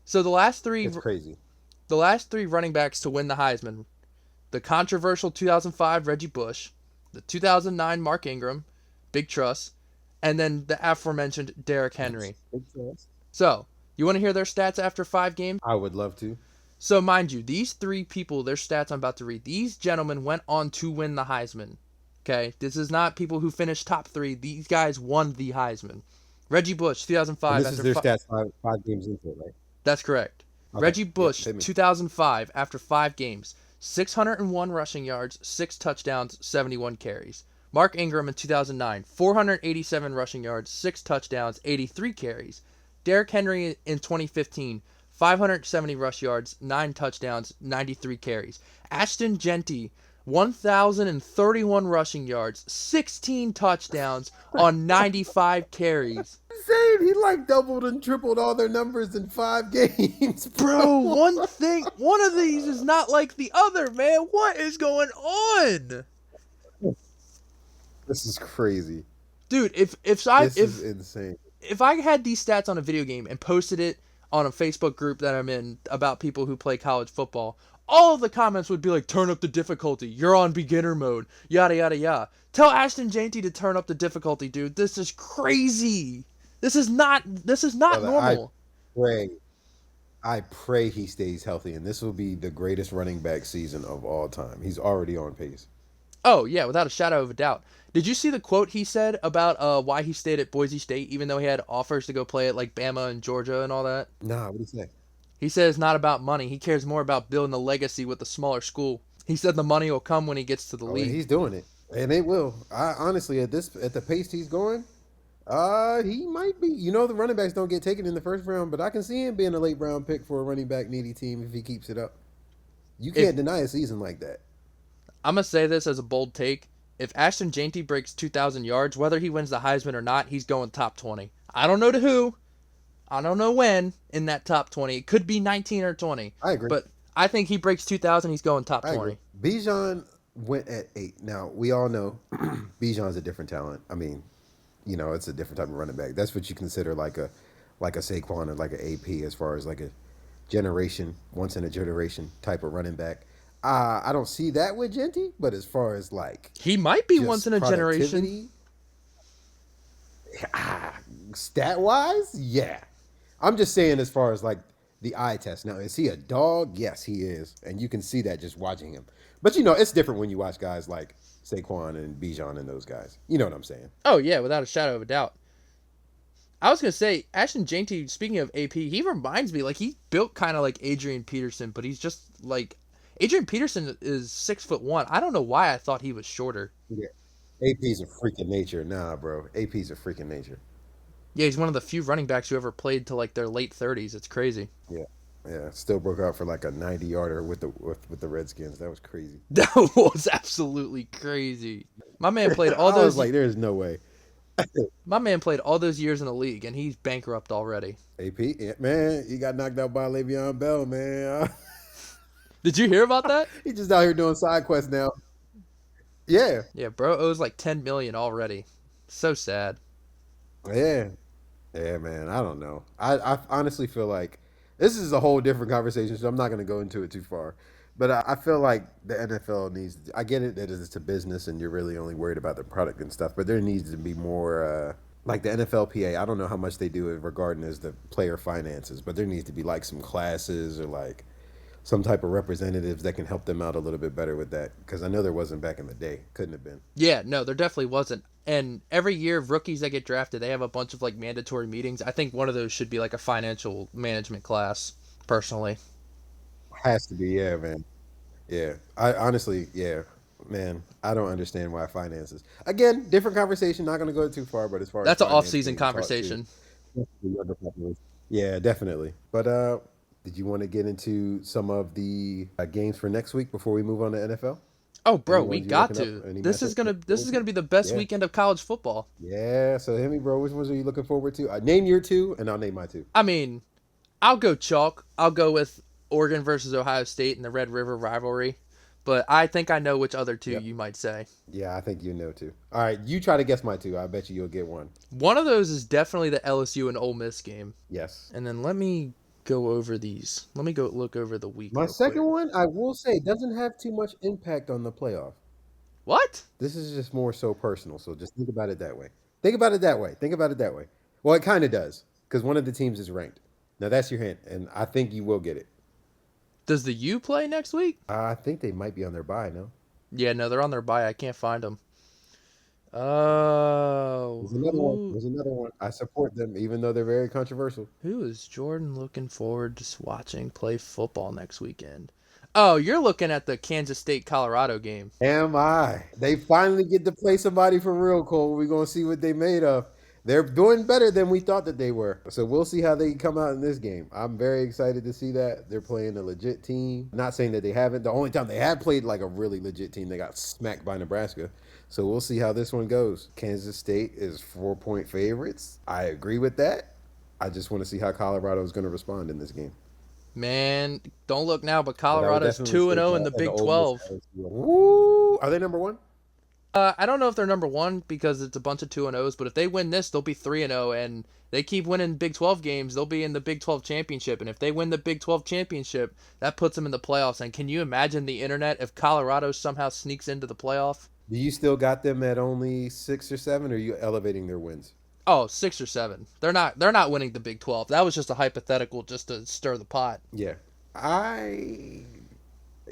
Speaker 1: So
Speaker 2: it's crazy.
Speaker 1: the last three running backs to win the Heisman: the controversial 2005 Reggie Bush, the 2009 Mark Ingram, Big Truss, and then the aforementioned Derrick
Speaker 2: Yes.
Speaker 1: Henry. So, you want to hear their stats after 5 games?
Speaker 2: I would love to.
Speaker 1: So, mind you, these three people, their stats I'm about to read, these gentlemen went on to win the Heisman. Okay? This is not people who finished top three. These guys won the Heisman. Reggie Bush,
Speaker 2: And
Speaker 1: 2005,
Speaker 2: this is their stats five games into it, right?
Speaker 1: that's correct.
Speaker 2: Okay.
Speaker 1: Reggie
Speaker 2: Yeah,
Speaker 1: Bush,
Speaker 2: hit me.
Speaker 1: 2005, after 5 games, 601 rushing yards, 6 touchdowns, 71 carries. Mark Ingram in 2009, 487 rushing yards, 6 touchdowns, 83 carries. Derrick Henry in 2015, 570 rush yards, 9 touchdowns, 93 carries. Ashton Jeanty, 1,031 rushing yards, 16 touchdowns on 95 carries.
Speaker 2: Insane. He like doubled and tripled all their numbers in 5 games,
Speaker 1: Bro,
Speaker 2: bro.
Speaker 1: one of these is not like the other, man. What is going on?
Speaker 2: This is crazy.
Speaker 1: Dude,
Speaker 2: This is insane.
Speaker 1: if I had these stats on a video game and posted it on a Facebook group that I'm in about people who play college football, all of the comments would be like, turn up the difficulty. You're on beginner mode. Yada yada yada. Tell Ashton Jeanty to turn up the difficulty, dude. This is crazy. This is not
Speaker 2: Brother, I
Speaker 1: normal.
Speaker 2: pray, I pray he stays healthy, and this will be the greatest running back season of all time. He's already on pace.
Speaker 1: Oh yeah, without a shadow of a doubt. Did you see the quote he said about why he stayed at Boise State even though he had offers to go play at like Bama and Georgia and all that?
Speaker 2: Nah, what do you say?
Speaker 1: He said it's not about money. He cares more about building a legacy with a smaller school. He said the money will come when he gets to the
Speaker 2: Oh, and
Speaker 1: league.
Speaker 2: he's doing it, and it will. I honestly, at the pace he's going, he might be. You know, the running backs don't get taken in the first round, but I can see him being a late round pick for a running back needy team if he keeps it up. You
Speaker 1: If
Speaker 2: can't deny a season like that.
Speaker 1: I'm gonna say this as a bold take, if Ashton Jeanty breaks 2,000 yards, whether he wins the Heisman or not, he's going top 20. I don't know to who, I don't know when in that top 20. It could be 19 or 20,
Speaker 2: I agree.
Speaker 1: but I think he breaks 2,000. He's going top
Speaker 2: I agree.
Speaker 1: 20.
Speaker 2: Bijan went at 8. Now we all know Bijan's a different talent. I mean, you know, it's a different type of running back. That's what you consider like a Saquon or like an AP as far as like a generation, once in a generation type of running back. I don't see that with Genty, but as far as like
Speaker 1: He might be once
Speaker 2: just
Speaker 1: in a generation.
Speaker 2: productivity, stat wise, yeah. I'm just saying as far as like the eye test. Now, is he a dog? Yes, he is, and you can see that just watching him. But you know, it's different when you watch guys like Saquon and Bijan and those guys. You know what I'm saying?
Speaker 1: Oh yeah, without a shadow of a doubt. I was gonna say Ashton Jeanty. Speaking of AP, he reminds me like he's built kind of like Adrian Peterson, but he's just like Adrian Peterson is 6'1". I don't know why I thought he was shorter.
Speaker 2: Yeah. AP's a freak of nature. Nah, bro. AP's a freak of nature.
Speaker 1: Yeah, he's one of the few running backs who ever played to like their late 30s. It's crazy.
Speaker 2: Yeah. Yeah. Still broke out for like a 90-yarder with the Redskins. That was crazy.
Speaker 1: That was absolutely crazy. My man played all
Speaker 2: I was
Speaker 1: those.
Speaker 2: like, there's no way.
Speaker 1: My man played all those years in the league, and he's bankrupt already.
Speaker 2: AP, yeah, man, he got knocked out by Le'Veon Bell, man.
Speaker 1: Did you hear about that?
Speaker 2: He just out here doing side quests now. Yeah,
Speaker 1: Yeah, bro owes like 10 million already. So sad.
Speaker 2: yeah, yeah, man. I don't know. I honestly feel like this is a whole different conversation, so I'm not going to go into it too far. But I feel like the NFL needs. I get it that it's a business, and you're really only worried about the product and stuff. But there needs to be more. Like the NFLPA, I don't know how much they do it regarding as the player finances, but there needs to be like some classes or like some type of representatives that can help them out a little bit better with that. Because I know there wasn't back in the day. Couldn't have been.
Speaker 1: Yeah, no, there definitely wasn't. And every year, rookies that get drafted, they have a bunch of like mandatory meetings. I think one of those should be like a financial management class, personally.
Speaker 2: Has to be, yeah, man. Yeah, I honestly, yeah, man, I don't understand why finances. Again, different conversation. Not going to go too far, but as far as
Speaker 1: That's an
Speaker 2: finance
Speaker 1: off-season
Speaker 2: being taught to
Speaker 1: conversation.
Speaker 2: the younger population. Yeah, definitely. But did you want to get into some of the games for next week before we move on to NFL?
Speaker 1: Oh,
Speaker 2: Any
Speaker 1: bro, we
Speaker 2: ones you
Speaker 1: got
Speaker 2: looking up?
Speaker 1: to.
Speaker 2: Any
Speaker 1: This is
Speaker 2: matchups
Speaker 1: gonna
Speaker 2: you're
Speaker 1: this
Speaker 2: forward
Speaker 1: is
Speaker 2: to?
Speaker 1: gonna be the best
Speaker 2: Yeah,
Speaker 1: weekend of college football.
Speaker 2: yeah. So hit me, bro. Which ones are you looking forward to? Name your two, and I'll name my two.
Speaker 1: I mean, I'll go chalk. I'll go with Oregon versus Ohio State in the Red River rivalry. But I think I know which other two
Speaker 2: Yep.
Speaker 1: you might say.
Speaker 2: Yeah, I think you know too. All right, you try to guess my two. I bet you'll get one.
Speaker 1: One of those is definitely the LSU and Ole Miss game.
Speaker 2: Yes.
Speaker 1: And then let me go over these. Let me go look over the week
Speaker 2: My
Speaker 1: real quick.
Speaker 2: second one, I will say, doesn't have too much impact on the playoff.
Speaker 1: What?
Speaker 2: This is just more so personal. So just think about it that way. Think about it that way. Think about it that way. Well, it kind of does because one of the teams is ranked. Now that's your hint, and I think you will get it.
Speaker 1: Does the U play next week?
Speaker 2: I think they might be on their bye. No,
Speaker 1: Yeah, no, they're on their bye. I can't find them. Oh,
Speaker 2: there's another one.
Speaker 1: who
Speaker 2: There's another one. I support them, even though they're very controversial.
Speaker 1: who is Jordan looking forward to watching play football next weekend? Oh, you're looking at the Kansas State Colorado game.
Speaker 2: Am I? They finally get to play somebody for real, Cole. We're gonna see what they made of. They're doing better than we thought that they were. So we'll see how they come out in this game. I'm very excited to see that. They're playing a legit team. Not saying that they haven't. The only time they have played like a really legit team, they got smacked by Nebraska. So we'll see how this one goes. Kansas State is 4-point favorites. I agree with that. I just want to see how Colorado is going to respond in this game.
Speaker 1: Man, don't look now, but
Speaker 2: But I would
Speaker 1: Colorado's
Speaker 2: definitely
Speaker 1: 2 and
Speaker 2: say
Speaker 1: 0 in
Speaker 2: that
Speaker 1: the
Speaker 2: and the
Speaker 1: Big
Speaker 2: Ole Miss
Speaker 1: 12.
Speaker 2: guys. Woo! Are they number one?
Speaker 1: I don't know if they're number 1 because it's a bunch of 2 and 0s, but if they win this, they'll be 3 and 0 and they keep winning Big 12 games, they'll be in the Big 12 championship, and if they win the Big 12 championship, that puts them in the playoffs. And can you imagine the internet if Colorado somehow sneaks into the playoff?
Speaker 2: Do you still got them at only 6 or 7, or are you elevating their wins?
Speaker 1: Oh, 6 or 7. They're not winning the Big 12. That was just a hypothetical just to stir the pot.
Speaker 2: Yeah. I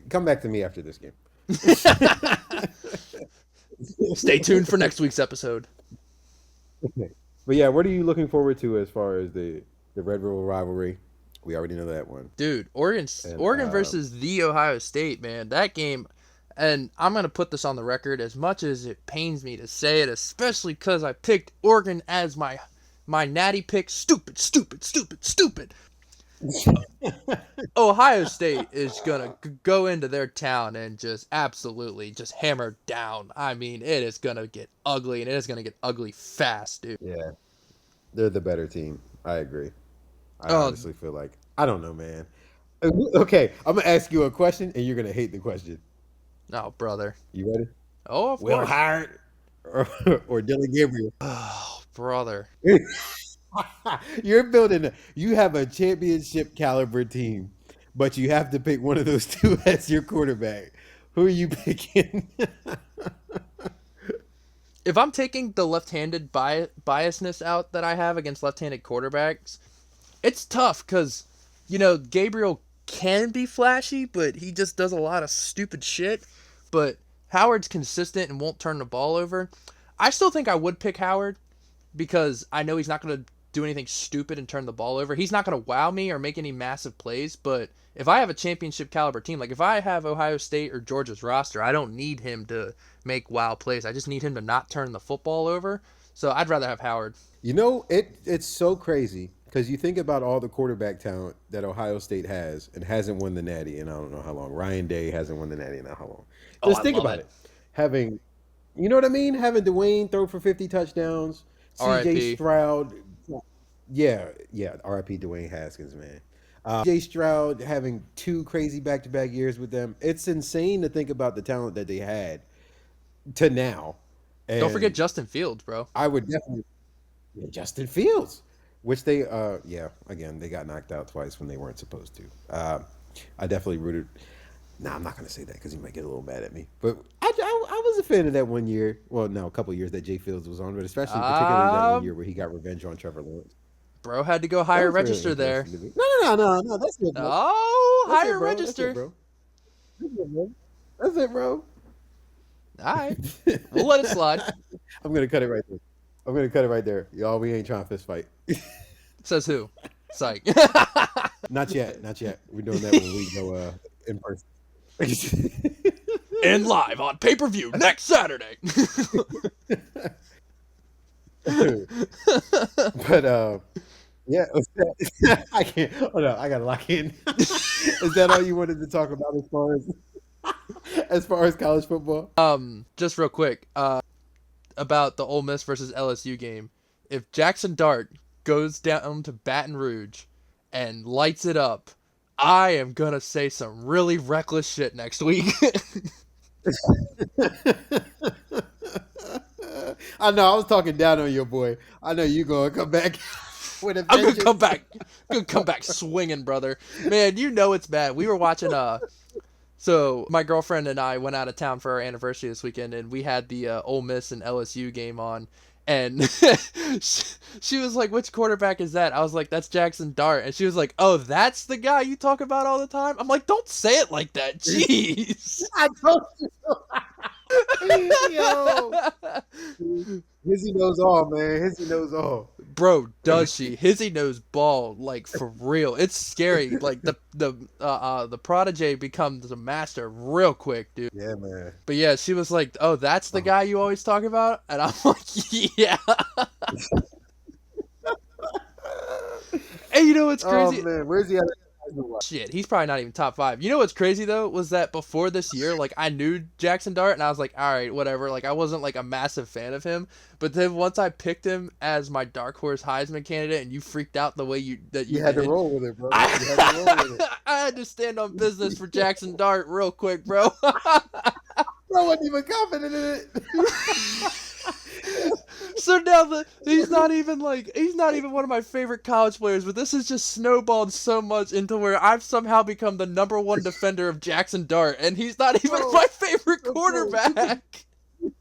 Speaker 2: come back to me after this game.
Speaker 1: Stay tuned for next week's episode.
Speaker 2: But yeah, what are you looking forward to as far as the Red River rivalry? We already know that one.
Speaker 1: Dude,
Speaker 2: And
Speaker 1: Oregon versus the Ohio State, man. That game, and I'm going to put this on the record as much as it pains me to say it, especially cuz I picked Oregon as my natty pick. Stupid, stupid, stupid, stupid. Ohio State is going to go into their town and just absolutely just hammer down. I mean, it is going to get ugly, and it is going to get ugly fast, dude.
Speaker 2: Yeah, they're the better team. I agree. I
Speaker 1: Oh,
Speaker 2: honestly feel like I don't know, man. Okay, I'm gonna ask you a question, and you're gonna hate the question.
Speaker 1: no, brother.
Speaker 2: You ready?
Speaker 1: Oh, of
Speaker 2: Will
Speaker 1: course.
Speaker 2: Hart or, or Dylan Gabriel?
Speaker 1: Oh, brother.
Speaker 2: You're building. You have a championship caliber team, but you have to pick one of those two as your quarterback. Who are you picking?
Speaker 1: If I'm taking the left-handed biasness out that I have against left-handed quarterbacks, it's tough because, Gabriel can be flashy, but he just does a lot of stupid shit. But Howard's consistent and won't turn the ball over. I still think I would pick Howard because I know he's not going to do anything stupid and turn the ball over. He's not going to wow me or make any massive plays, but if I have a championship caliber team, like if I have Ohio State or Georgia's roster, I don't need him to make wow plays. I just need him to not turn the football over. So I'd rather have Howard.
Speaker 2: It's so crazy because you think about all the quarterback talent that Ohio State has and hasn't won the Natty in I don't know how long. Ryan Day hasn't won the Natty in how long.
Speaker 1: Oh,
Speaker 2: Just
Speaker 1: I
Speaker 2: think
Speaker 1: love
Speaker 2: about
Speaker 1: it.
Speaker 2: it. Having You know what I mean? Having Dwayne throw for 50 touchdowns, C.J.
Speaker 1: R.I.P.
Speaker 2: Stroud. Yeah, yeah. R.I.P. Dwayne Haskins, man. C.J. Stroud having two crazy back-to-back years with them. It's insane to think about the talent that they had to now.
Speaker 1: Don't forget
Speaker 2: And
Speaker 1: Justin Fields, bro.
Speaker 2: I would definitely Justin Fields, which they yeah, again, they got knocked out twice when they weren't supposed to. I definitely rooted. Nah, I'm not gonna say that because he might get a little mad at me. But I was a fan of that one year. Well, no, a couple years that Jay Fields was on, but especially particularly that one year
Speaker 1: Um,
Speaker 2: where he got revenge on Trevor Lawrence.
Speaker 1: bro had to go
Speaker 2: That
Speaker 1: higher
Speaker 2: was really
Speaker 1: register there.
Speaker 2: interesting to me. No. That's it, bro.
Speaker 1: Oh,
Speaker 2: That's it,
Speaker 1: higher
Speaker 2: bro. That's it,
Speaker 1: register.
Speaker 2: bro. That's it, bro. That's it, bro.
Speaker 1: All right, we'll let it slide.
Speaker 2: I'm gonna cut it right there. I'm gonna cut it right there, y'all. We ain't trying to fist fight.
Speaker 1: Says who? Psych.
Speaker 2: Not yet. Not yet. We're doing that when we go in person.
Speaker 1: And live on pay-per-view next Saturday.
Speaker 2: But yeah, I can't. Hold on, I gotta lock in. Is that all you wanted to talk about as far as college football?
Speaker 1: Just real quick, about the Ole Miss versus LSU game. If Jackson Dart goes down to Baton Rouge and lights it up, I am gonna say some really reckless shit next week.
Speaker 2: I know I was talking down on your boy. I know you gonna come back with a
Speaker 1: I'm gonna come
Speaker 2: vengeance.
Speaker 1: back, swinging, brother. Man, you know it's bad. We were watching so my girlfriend and I went out of town for our anniversary this weekend, and we had the Ole Miss and LSU game on. And she was like, "Which quarterback is that?" I was like, "That's Jackson Dart." And she was like, "Oh, that's the guy you talk about all the time." I'm like, "Don't say it like that, jeez."
Speaker 2: I told you. Yo, Hizzy knows all, man. Hizzy knows all.
Speaker 1: Bro, does she? Hizzy knows ball, like for real. It's scary. Like the prodigy becomes a master real quick, dude.
Speaker 2: Yeah, man.
Speaker 1: But yeah, she was like, "Oh, that's the
Speaker 2: Oh,
Speaker 1: guy you always talk about," and I'm like, "Yeah." And you know what's
Speaker 2: oh
Speaker 1: crazy?
Speaker 2: man, where's the other?
Speaker 1: Shit, he's probably not even top 5. You know what's crazy though was that before this year, like I knew Jackson Dart, and I was like, all right, whatever. Like I wasn't like a massive fan of him, but then once I picked him as my dark horse Heisman candidate, and you freaked out the way you
Speaker 2: You had to
Speaker 1: did,
Speaker 2: roll with it, bro. You had to roll with it.
Speaker 1: I, I had to stand on business for Jackson Dart real quick, bro.
Speaker 2: Bro wasn't even confident in it.
Speaker 1: So now he's not even one of my favorite college players, but this has just snowballed so much into where I've somehow become the number one defender of Jackson Dart, and he's not even
Speaker 2: Bro,
Speaker 1: my favorite
Speaker 2: bro,
Speaker 1: quarterback.
Speaker 2: you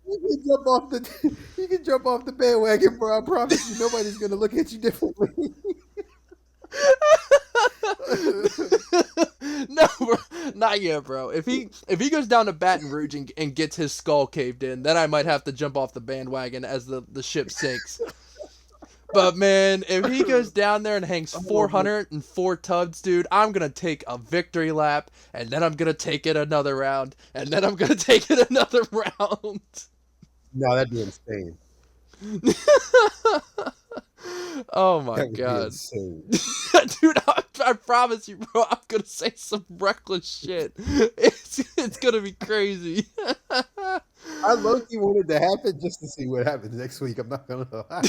Speaker 2: can jump off the you can jump off the bandwagon, bro. I promise you, nobody's gonna look at you differently.
Speaker 1: No, bro, not yet, bro. If he goes down to Baton Rouge and gets his skull caved in, then I might have to jump off the bandwagon as the ship sinks. But man, if he goes down there and hangs
Speaker 2: Oh, man.
Speaker 1: 404 tubs, dude, I'm gonna take a victory lap, and then I'm gonna take it another round, and then I'm gonna take it another round.
Speaker 2: No, that'd be insane.
Speaker 1: Oh my
Speaker 2: That would be
Speaker 1: god.
Speaker 2: insane.
Speaker 1: Dude, I promise you, bro, I'm gonna say some reckless shit. It's gonna be crazy.
Speaker 2: I low-key wanted to happen just to see what happens next week. I'm not gonna lie.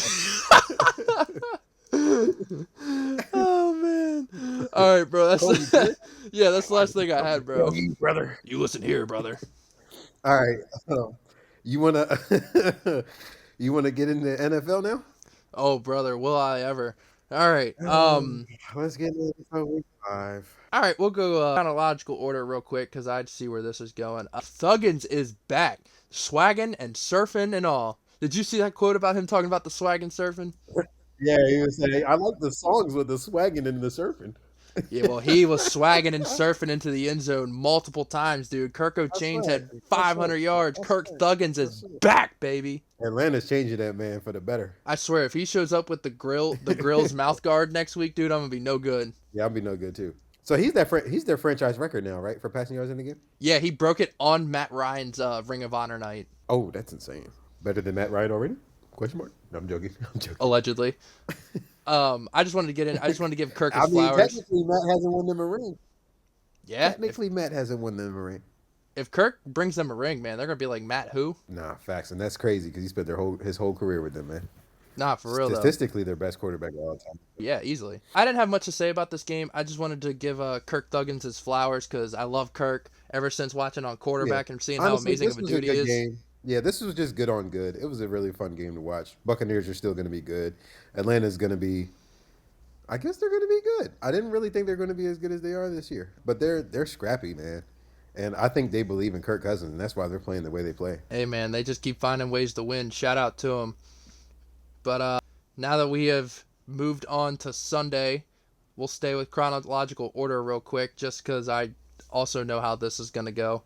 Speaker 1: Oh man. All right, bro.
Speaker 2: Holy
Speaker 1: That's yeah. That's the last thing I had, bro.
Speaker 2: you, brother.
Speaker 1: You listen here, brother.
Speaker 2: All right. You wanna you wanna get into NFL now?
Speaker 1: Oh, brother, will I ever? All right.
Speaker 2: Let's get into week 5.
Speaker 1: All right. We'll go chronological order real quick because I see where this is going. Thuggins is back, swagging and surfing and all. Did you see that quote about him talking about the swag and surfing?
Speaker 2: Yeah, he was saying, I like the songs with the swagging and the surfing.
Speaker 1: Yeah, well, he was swagging and surfing into the end zone multiple times, dude. Kirko
Speaker 2: That's
Speaker 1: Chains
Speaker 2: right.
Speaker 1: had
Speaker 2: That's
Speaker 1: 500
Speaker 2: right.
Speaker 1: yards.
Speaker 2: That's
Speaker 1: Kirk
Speaker 2: right.
Speaker 1: Thuggins is
Speaker 2: That's right.
Speaker 1: back, baby.
Speaker 2: Atlanta's changing that man for the better.
Speaker 1: I swear, if he shows up with the grill's mouth guard next week, dude, I'm gonna be no good.
Speaker 2: Yeah, I'll be no good too. So he's their franchise record now, right, for passing yards in the game?
Speaker 1: Yeah, he broke it on Matt Ryan's Ring of Honor night,
Speaker 2: Oh, that's insane. Better than Matt Ryan already? Question mark. No, I'm joking. I'm joking.
Speaker 1: allegedly. I just wanted to get in. I just wanted to give Kirk his
Speaker 2: I mean,
Speaker 1: flowers.
Speaker 2: technically, Matt hasn't won them a ring.
Speaker 1: Yeah,
Speaker 2: Technically, Matt hasn't won them a ring.
Speaker 1: if Kirk brings them a ring, man, they're gonna be like, Matt who?
Speaker 2: Nah, facts, and that's crazy because he spent his whole career with them, man.
Speaker 1: Nah, for real though.
Speaker 2: Statistically, their best quarterback of all time.
Speaker 1: Yeah, easily. I didn't have much to say about this game. I just wanted to give Kirk Thuggins his flowers because I love Kirk ever since watching on
Speaker 2: Yeah,
Speaker 1: quarterback and seeing how
Speaker 2: honestly,
Speaker 1: amazing
Speaker 2: this
Speaker 1: of a
Speaker 2: was a
Speaker 1: dude he
Speaker 2: good
Speaker 1: is.
Speaker 2: game. Yeah, this was just good on good. It was a really fun game to watch. Buccaneers are still going to be good. Atlanta's going to be. I guess they're going to be good. I didn't really think they're going to be as good as they are this year, but they're scrappy, man. And I think they believe in Kirk Cousins, and that's why they're playing the way they play.
Speaker 1: Hey man, they just keep finding ways to win. Shout out to them. But now that we have moved on to Sunday, we'll stay with chronological order real quick, just because I also know how this is gonna go.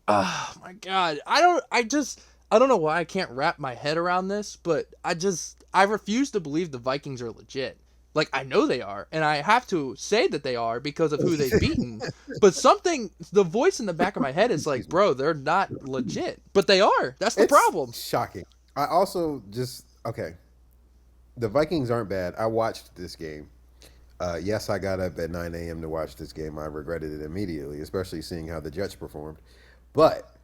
Speaker 1: Oh my god, I don't know why I can't wrap my head around this, but I refuse to believe the Vikings are legit. Like I know they are, and I have to say that they are because of who they've beaten. But the voice in the back of my head is like,
Speaker 2: Excuse me.
Speaker 1: bro, they're not legit, but they are. That's the
Speaker 2: It's
Speaker 1: problem.
Speaker 2: shocking. I also just okay. The Vikings aren't bad. I watched this game. Yes, I got up at 9 a.m. to watch this game. I regretted it immediately, especially seeing how the Jets performed. But,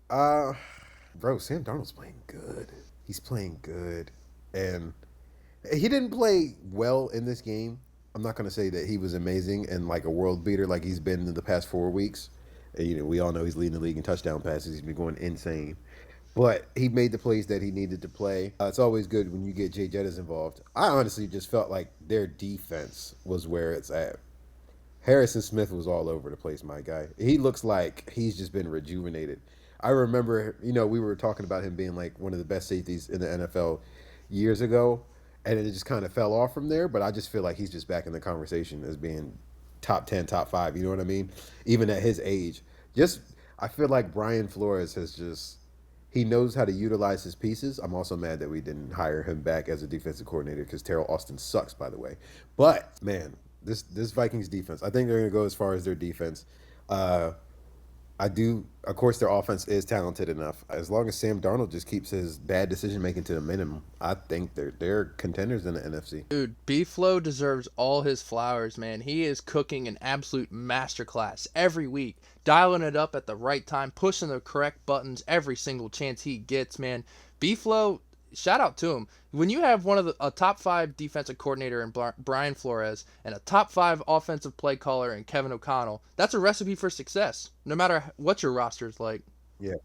Speaker 2: uh, bro, Sam Darnold's playing good. He's playing good. And he didn't play well in this game. I'm not going to say that he was amazing and like a world beater like he's been in the past 4 weeks. And, we all know he's leading the league in touchdown passes. He's been going insane. But he made the plays that he needed to play. It's always good when you get Jay Jettas involved. I honestly just felt like their defense was where it's at. Harrison Smith was all over the place, my guy. He looks like he's just been rejuvenated. I remember, we were talking about him being like one of the best safeties in the NFL years ago, and it just kind of fell off from there. But I just feel like he's just back in the conversation as being top 10, top five. You know what I mean? Even at his age. Just, I feel like Brian Flores has just, he knows how to utilize his pieces. I'm also mad that we didn't hire him back as a defensive coordinator because Terrell Austin sucks, by the way. But man, this Vikings defense, I think they're going to go as far as their defense. Uh, I do, of course, their offense is talented enough. As long as Sam Darnold just keeps his bad decision making to the minimum, I think they're contenders in the NFC.
Speaker 1: Dude, B-Flow deserves all his flowers, man. He is cooking an absolute masterclass every week, dialing it up at the right time, pushing the correct buttons every single chance he gets, man. B-Flow, shout out to him. When you have a top 5 defensive coordinator in Brian Flores and a top 5 offensive play caller in Kevin O'Connell, that's a recipe for success, no matter what your roster's like.
Speaker 2: Yeah,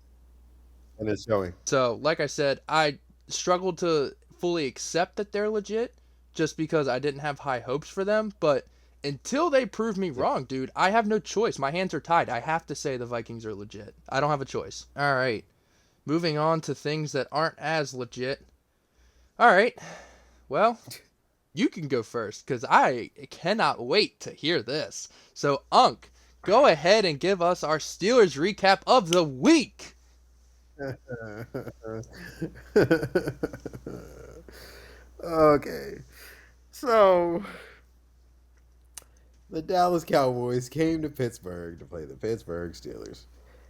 Speaker 2: and it's showing.
Speaker 1: So, like I said, I struggled to fully accept that they're legit just because I didn't have high hopes for them. But until they prove me
Speaker 2: Yeah.
Speaker 1: wrong, dude, I have no choice. My hands are tied. I have to say the Vikings are legit. I don't have a choice. All right. Moving on to things that aren't as legit. All right. Well, you can go first because I cannot wait to hear this. So, Unc, go ahead and give us our Steelers recap of the week.
Speaker 2: Okay. So the Dallas Cowboys came to Pittsburgh to play the Pittsburgh Steelers.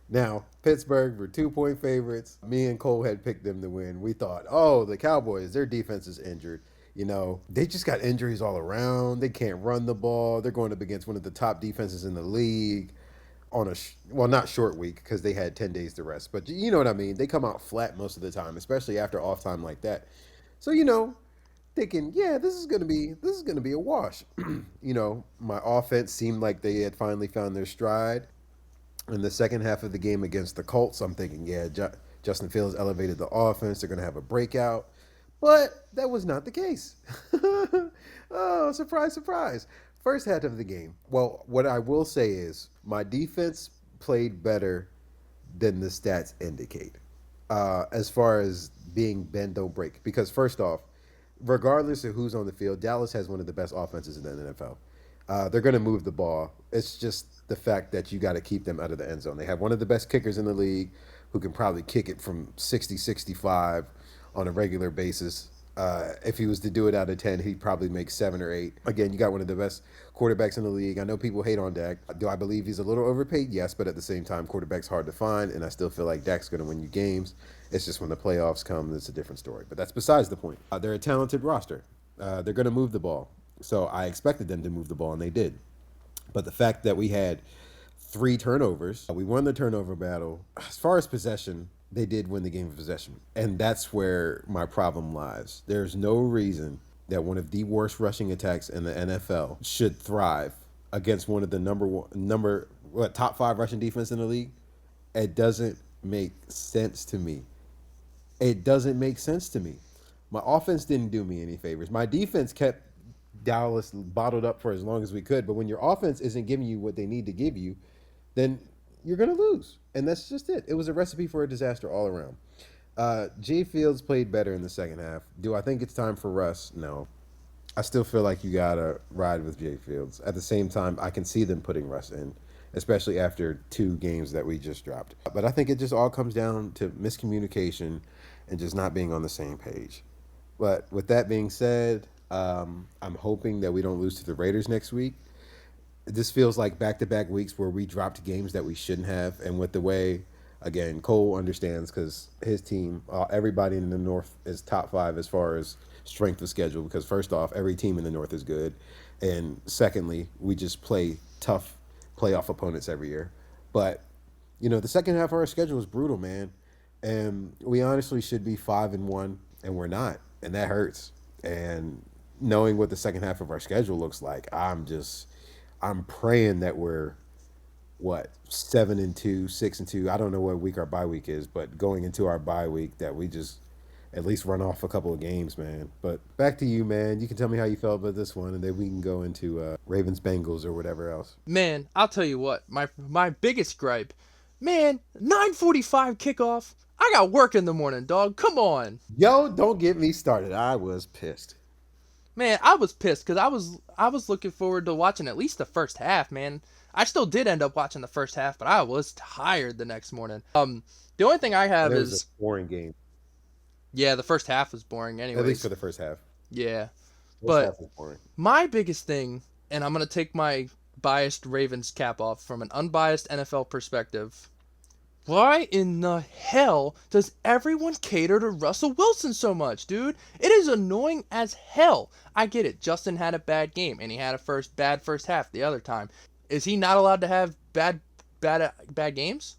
Speaker 2: Now, Pittsburgh were 2-point favorites. Me and Cole had picked them to win. We thought, oh, the Cowboys, their defense is injured. They just got injuries all around. They can't run the ball. They're going up against one of the top defenses in the league on well, not short week because they had 10 days to rest. But you know what I mean? They come out flat most of the time, especially after off time like that. So, thinking, yeah, this is gonna be a wash. My offense seemed like they had finally found their stride. In the second half of the game against the Colts, I'm thinking, yeah, Justin Fields elevated the offense. They're gonna have a breakout, but that was not the case. Oh, surprise, surprise! First half of the game. Well, what I will say is my defense played better than the stats indicate. As far as being bend don't break, because first off, regardless of who's on the field, Dallas has one of the best offenses in the NFL. They're going to move the ball. It's just the fact that you got to keep them out of the end zone. They have one of the best kickers in the league who can probably kick it from 60, 65 on a regular basis. If he was to do it out of 10, he'd probably make 7 or 8. Again, you got one of the best quarterbacks in the league. I know people hate on Dak. Do I believe he's a little overpaid? Yes, but at the same time, quarterback's hard to find, and I still feel like Dak's going to win you games. It's just when the playoffs come, it's a different story. But that's besides the point. They're a talented roster. They're going to move the ball. So I expected them to move the ball, and they did. But the fact that we had 3 turnovers. We won the turnover battle. As far as possession, they did win the game of possession. And that's where my problem lies. There's no reason that one of the worst rushing attacks in the NFL should thrive against one of the top 5 rushing defense in the league. It doesn't make sense to me. It doesn't make sense to me. My offense didn't do me any favors. My defense kept Dallas bottled up for as long as we could. But when your offense isn't giving you what they need to give you, then you're going to lose. And that's just it. It was a recipe for a disaster all around. Jay Fields played better in the second half. Do I think it's time for Russ? No. I still feel like you got to ride with Jay Fields. At the same time, I can see them putting Russ in, especially after 2 games that we just dropped. But I think it just all comes down to miscommunication and just not being on the same page. But with that being said, I'm hoping that we don't lose to the Raiders next week. This feels like back-to-back weeks where we dropped games that we shouldn't have. And with the way, again, Cole understands because his team, everybody in the North is top 5 as far as strength of schedule. Because first off, every team in the North is good. And secondly, we just play tough playoff opponents every year. But, the second half of our schedule is brutal, man. And we honestly should be 5-1, and we're not. And that hurts. And knowing what the second half of our schedule looks like, I'm praying that we're 7-2, 6-2. I don't know what week our bye week is, but going into our bye week, that we just at least run off a couple of games, man. But back to you, man. You can tell me how you felt about this one, and then we can go into Ravens Bengals or whatever else.
Speaker 1: Man, I'll tell you what, my biggest gripe, man, 9:45 kickoff. I got work in the morning, dog. Come on.
Speaker 2: Yo, don't get me started. I was pissed.
Speaker 1: Man, I was pissed because I was looking forward to watching at least the first half, man. I still did end up watching the first half, but I was tired the next morning. The only thing I have
Speaker 2: It was a
Speaker 1: is,
Speaker 2: boring game,
Speaker 1: yeah, the first half was boring
Speaker 2: at least for
Speaker 1: anyways.
Speaker 2: the first half.
Speaker 1: Yeah.
Speaker 2: First
Speaker 1: But
Speaker 2: half was boring.
Speaker 1: my biggest thing, and I'm going to take my biased Ravens cap off from an unbiased NFL perspective. Why in the hell does everyone cater to Russell Wilson so much, dude? It is annoying as hell. I get it. Justin had a bad game, and he had a bad first half the other time. Is he not allowed to have bad games?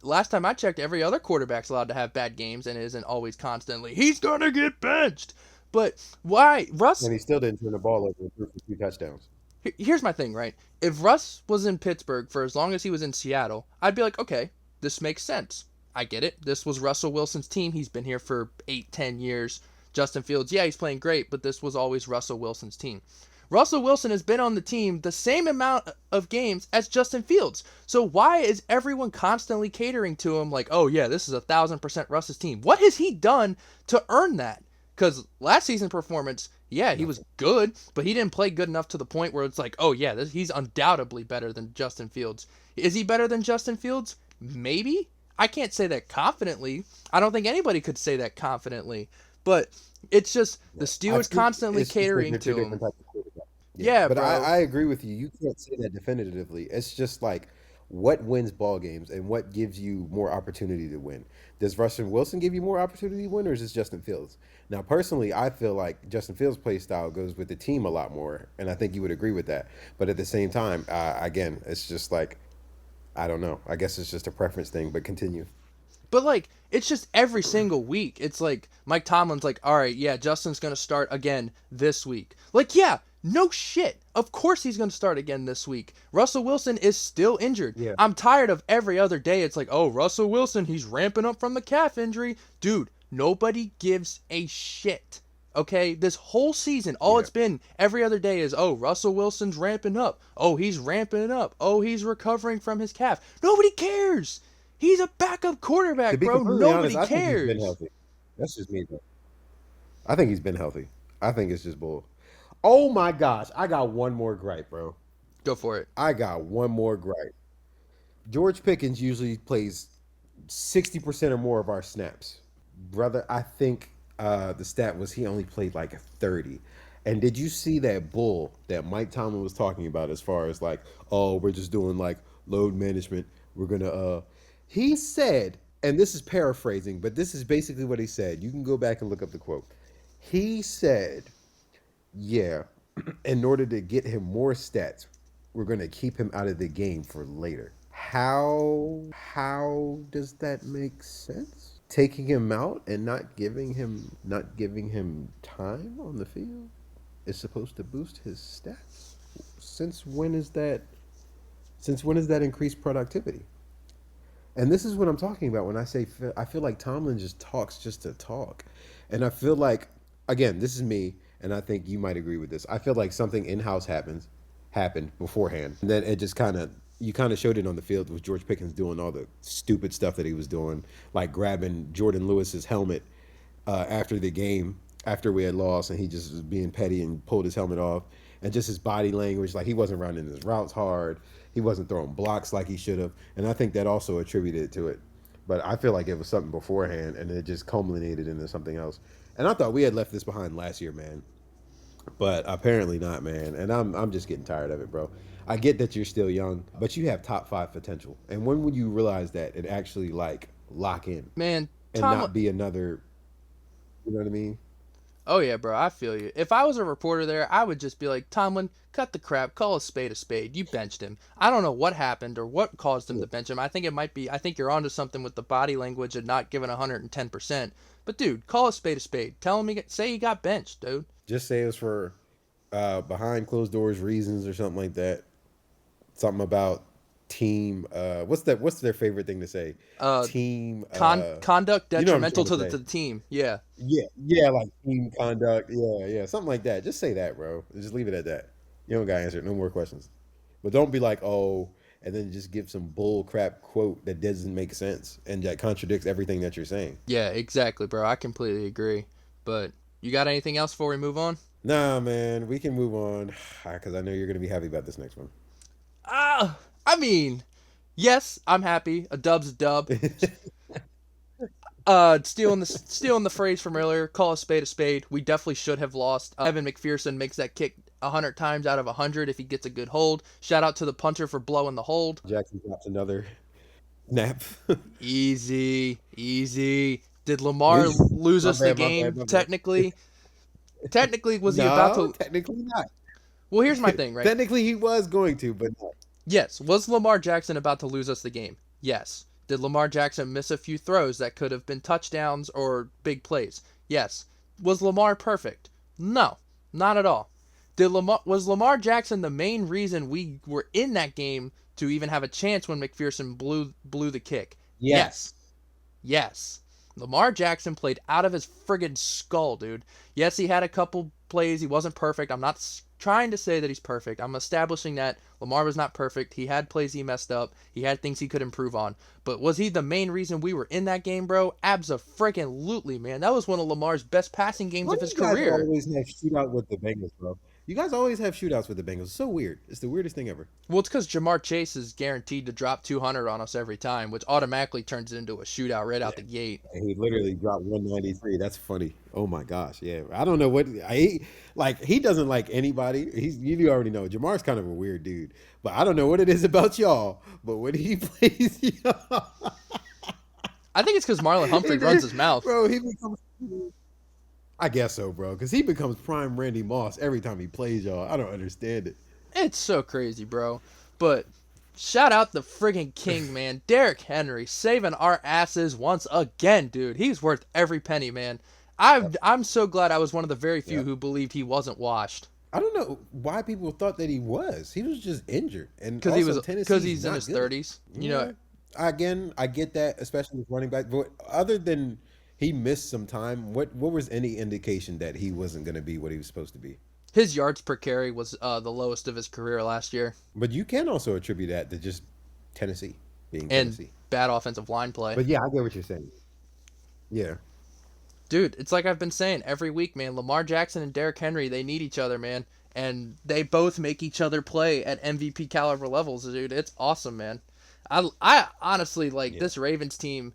Speaker 1: Last time I checked, every other quarterback's allowed to have bad games and isn't always constantly, he's gonna get benched. But why?
Speaker 2: And he still didn't turn the ball over and threw for 2 touchdowns.
Speaker 1: Here's my thing, right? If Russ was in Pittsburgh for as long as he was in Seattle, I'd be like, okay, this makes sense. I get it. This was Russell Wilson's team. He's been here for 8, 10 years. Justin Fields, yeah, he's playing great, but this was always Russell Wilson's team. Russell Wilson has been on the team the same amount of games as Justin Fields. So why is everyone constantly catering to him like, oh yeah, this is 1,000% Russ's team? What has he done to earn that? Because last season's performance, yeah, he was good, but he didn't play good enough to the point where it's like, oh yeah, he's undoubtedly better than Justin Fields. Is he better than Justin Fields? Maybe. I can't say that confidently. I don't think anybody could say that confidently. But it's just the Steelers constantly catering to him. Yeah,
Speaker 2: But
Speaker 1: bro.
Speaker 2: I agree with you. You can't say that definitively. It's just like what wins ball games and what gives you more opportunity to win. Does Russell Wilson give you more opportunity to win, or is this Justin Fields? Now, personally, I feel like Justin Fields' play style goes with the team a lot more, and I think you would agree with that. But at the same time, again, it's just like I don't know. I guess it's just a preference thing. But continue.
Speaker 1: But like, it's just every single week. It's like Mike Tomlin's like, all right, yeah, Justin's gonna start again this week. Like, yeah, no shit. Of course he's gonna start again this week. Russell Wilson is still injured.
Speaker 2: Yeah.
Speaker 1: I'm tired of every other day. It's like, oh, Russell Wilson, he's ramping up from the calf injury, dude. Nobody gives a shit. Okay, this whole season, all
Speaker 2: Yeah.
Speaker 1: it's been every other day is, oh, Russell Wilson's ramping up. Oh, he's ramping up. Oh, he's recovering from his calf. Nobody cares. He's a backup
Speaker 2: To
Speaker 1: quarterback,
Speaker 2: be
Speaker 1: bro.
Speaker 2: completely
Speaker 1: Nobody
Speaker 2: honest, I think he's been
Speaker 1: cares.
Speaker 2: healthy. That's just me, though. I think he's been healthy. I think it's just bull. Oh my gosh, I got one more gripe, bro.
Speaker 1: Go for it.
Speaker 2: I got one more gripe. George Pickens usually plays 60% or more of our snaps. Brother, I think the stat was he only played like 30. And did you see that bull that Mike Tomlin was talking about as far as like, oh, we're just doing like load management. We're going to, he said, and this is paraphrasing, but this is basically what he said. You can go back and look up the quote. He said, yeah, in order to get him more stats, we're going to keep him out of the game for later. How does that make sense? Taking him out and not giving him time on the field is supposed to boost his stats. Since when is that? Since when is that increased productivity? And this is what I'm talking about when I say I feel like Tomlin just talks just to talk. And I feel like, again, this is me, and I think you might agree with this. I feel like something in house happened beforehand, and then it just kind of you kind of showed it on the field with George Pickens doing all the stupid stuff that he was doing, like grabbing Jordan Lewis's helmet after the game, after we had lost, and he just was being petty and pulled his helmet off, and just his body language, like he wasn't running his routes hard, he wasn't throwing blocks like he should have, and I think that also attributed to it. But I feel like it was something beforehand, and it just culminated into something else. And I thought we had left this behind last year, man, but apparently not, man. And I'm just getting tired of it, bro. I get that you're still young, but you have top five potential. And when would you realize that and actually like lock in
Speaker 1: Man,
Speaker 2: and
Speaker 1: Tom.
Speaker 2: not be another? You know what I mean?
Speaker 1: Oh yeah, bro, I feel you. If I was a reporter there, I would just be like, Tomlin, cut the crap, call a spade a spade. You benched him. I don't know what happened or what caused him to bench him. I think it might be. I think you're onto something with the body language and not giving 110%. But dude, call a spade a spade. Tell him say he got benched, dude.
Speaker 2: Just say it was for behind closed doors reasons or something like that. Something about team. What's their favorite thing to say?
Speaker 1: Uh,
Speaker 2: Team.
Speaker 1: conduct
Speaker 2: You know what I'm
Speaker 1: detrimental
Speaker 2: trying to
Speaker 1: to
Speaker 2: say.
Speaker 1: the team. Yeah,
Speaker 2: Yeah, yeah, like team conduct. Yeah, yeah, something like that. Just say that, bro. Just leave it at that. You don't got to answer it. No more questions. But don't be like, oh, and then just give some bull crap quote that doesn't make sense and that contradicts everything that you're saying.
Speaker 1: yeah, exactly, bro. I completely agree. But you got anything else before we move on?
Speaker 2: Nah, man, we can move on because I know you're gonna be happy about this next one.
Speaker 1: I mean, yes, I'm happy. A dub's a dub. Stealing the phrase from earlier. Call a spade a spade. We definitely should have lost. Evan McPherson makes that kick 100 times out of 100 if he gets a good hold. Shout out to the punter for blowing the hold.
Speaker 2: Jackson drops another nap.
Speaker 1: Easy, easy. Did Lamar lose
Speaker 2: My
Speaker 1: us the
Speaker 2: bad, my bad,
Speaker 1: game?
Speaker 2: my bad.
Speaker 1: Technically, was he about
Speaker 2: No,
Speaker 1: to?
Speaker 2: technically not.
Speaker 1: Well, here's my thing, right?
Speaker 2: Technically, he was going to, but no.
Speaker 1: Yes, was Lamar Jackson about to lose us the game? Yes. Did Lamar Jackson miss a few throws that could have been touchdowns or big plays? Yes. Was Lamar perfect? No, not at all. Was Lamar Jackson the main reason we were in that game to even have a chance when McPherson blew the kick?
Speaker 2: Yes.
Speaker 1: Yes. Yes. Lamar Jackson played out of his friggin' skull, dude. Yes, he had a couple plays. He wasn't perfect. I'm not trying to say that he's perfect. I'm establishing that Lamar was not perfect. He had plays he messed up. He had things he could improve on. But was he the main reason we were in that game, bro? Abso-friggin-lutely, man. That was one of Lamar's best passing games
Speaker 2: Why
Speaker 1: of
Speaker 2: do
Speaker 1: his
Speaker 2: you guys
Speaker 1: career.
Speaker 2: always have shootout with the Bengals, bro? You guys always have shootouts with the Bengals. It's so weird. It's the weirdest thing ever.
Speaker 1: Well, it's because Jamar Chase is guaranteed to drop 200 on us every time, which automatically turns it into a shootout right out the gate.
Speaker 2: And he literally dropped 193. That's funny. Oh my gosh. Yeah. I don't know what I like. He doesn't like anybody. You already know. Jamar's kind of a weird dude. But I don't know what it is about y'all. But when he plays y'all,
Speaker 1: I think it's because Marlon Humphrey runs his mouth.
Speaker 2: bro, he becomes. I guess so, bro. Because he becomes prime Randy Moss every time he plays y'all. I don't understand it.
Speaker 1: It's so crazy, bro. But shout out the friggin' king, man. Derrick Henry saving our asses once again, dude. He's worth every penny, man.
Speaker 2: Yep.
Speaker 1: I'm so glad I was one of the very few
Speaker 2: Yep.
Speaker 1: who believed he wasn't washed.
Speaker 2: I don't know why people thought that he was. He was just injured, and
Speaker 1: Cause he
Speaker 2: also
Speaker 1: was because
Speaker 2: Tennessee's
Speaker 1: he's in
Speaker 2: not
Speaker 1: his
Speaker 2: good.
Speaker 1: 30s. You
Speaker 2: Yeah.
Speaker 1: know,
Speaker 2: Again, I get that, especially with running back. But other than he missed some time, what was any indication that he wasn't going to be what he was supposed to be?
Speaker 1: his yards per carry was the lowest of his career last year,
Speaker 2: But you can also attribute that to just Tennessee being
Speaker 1: and
Speaker 2: Tennessee.
Speaker 1: bad offensive line play.
Speaker 2: But yeah, I get what you're saying. Yeah,
Speaker 1: Dude, it's like I've been saying every week, man. Lamar Jackson and Derrick Henry, they need each other, man. And they both make each other play at MVP caliber levels, dude. It's awesome, man. I honestly like
Speaker 2: yeah.
Speaker 1: this Ravens team.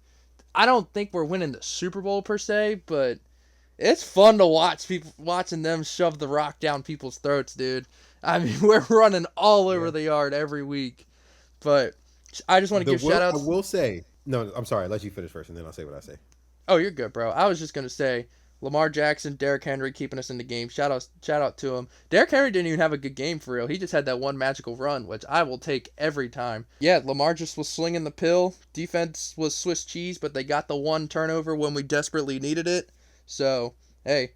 Speaker 1: I don't think we're winning the Super Bowl per se, but it's fun to watch people watching them shove the rock down people's throats, dude. I mean, we're running all over
Speaker 2: Yeah.
Speaker 1: the yard every week. But I just want to give shout
Speaker 2: I
Speaker 1: outs.
Speaker 2: will say no. I'm sorry. I'll let you finish first, and then I'll say what I say.
Speaker 1: Oh, you're good, bro. I was just gonna say Lamar Jackson, Derrick Henry keeping us in the game. Shout out to him. Derrick Henry didn't even have a good game for real. He just had that one magical run, which I will take every time. Yeah, Lamar just was slinging the pill. Defense was Swiss cheese, but they got the one turnover when we desperately needed it. So, hey,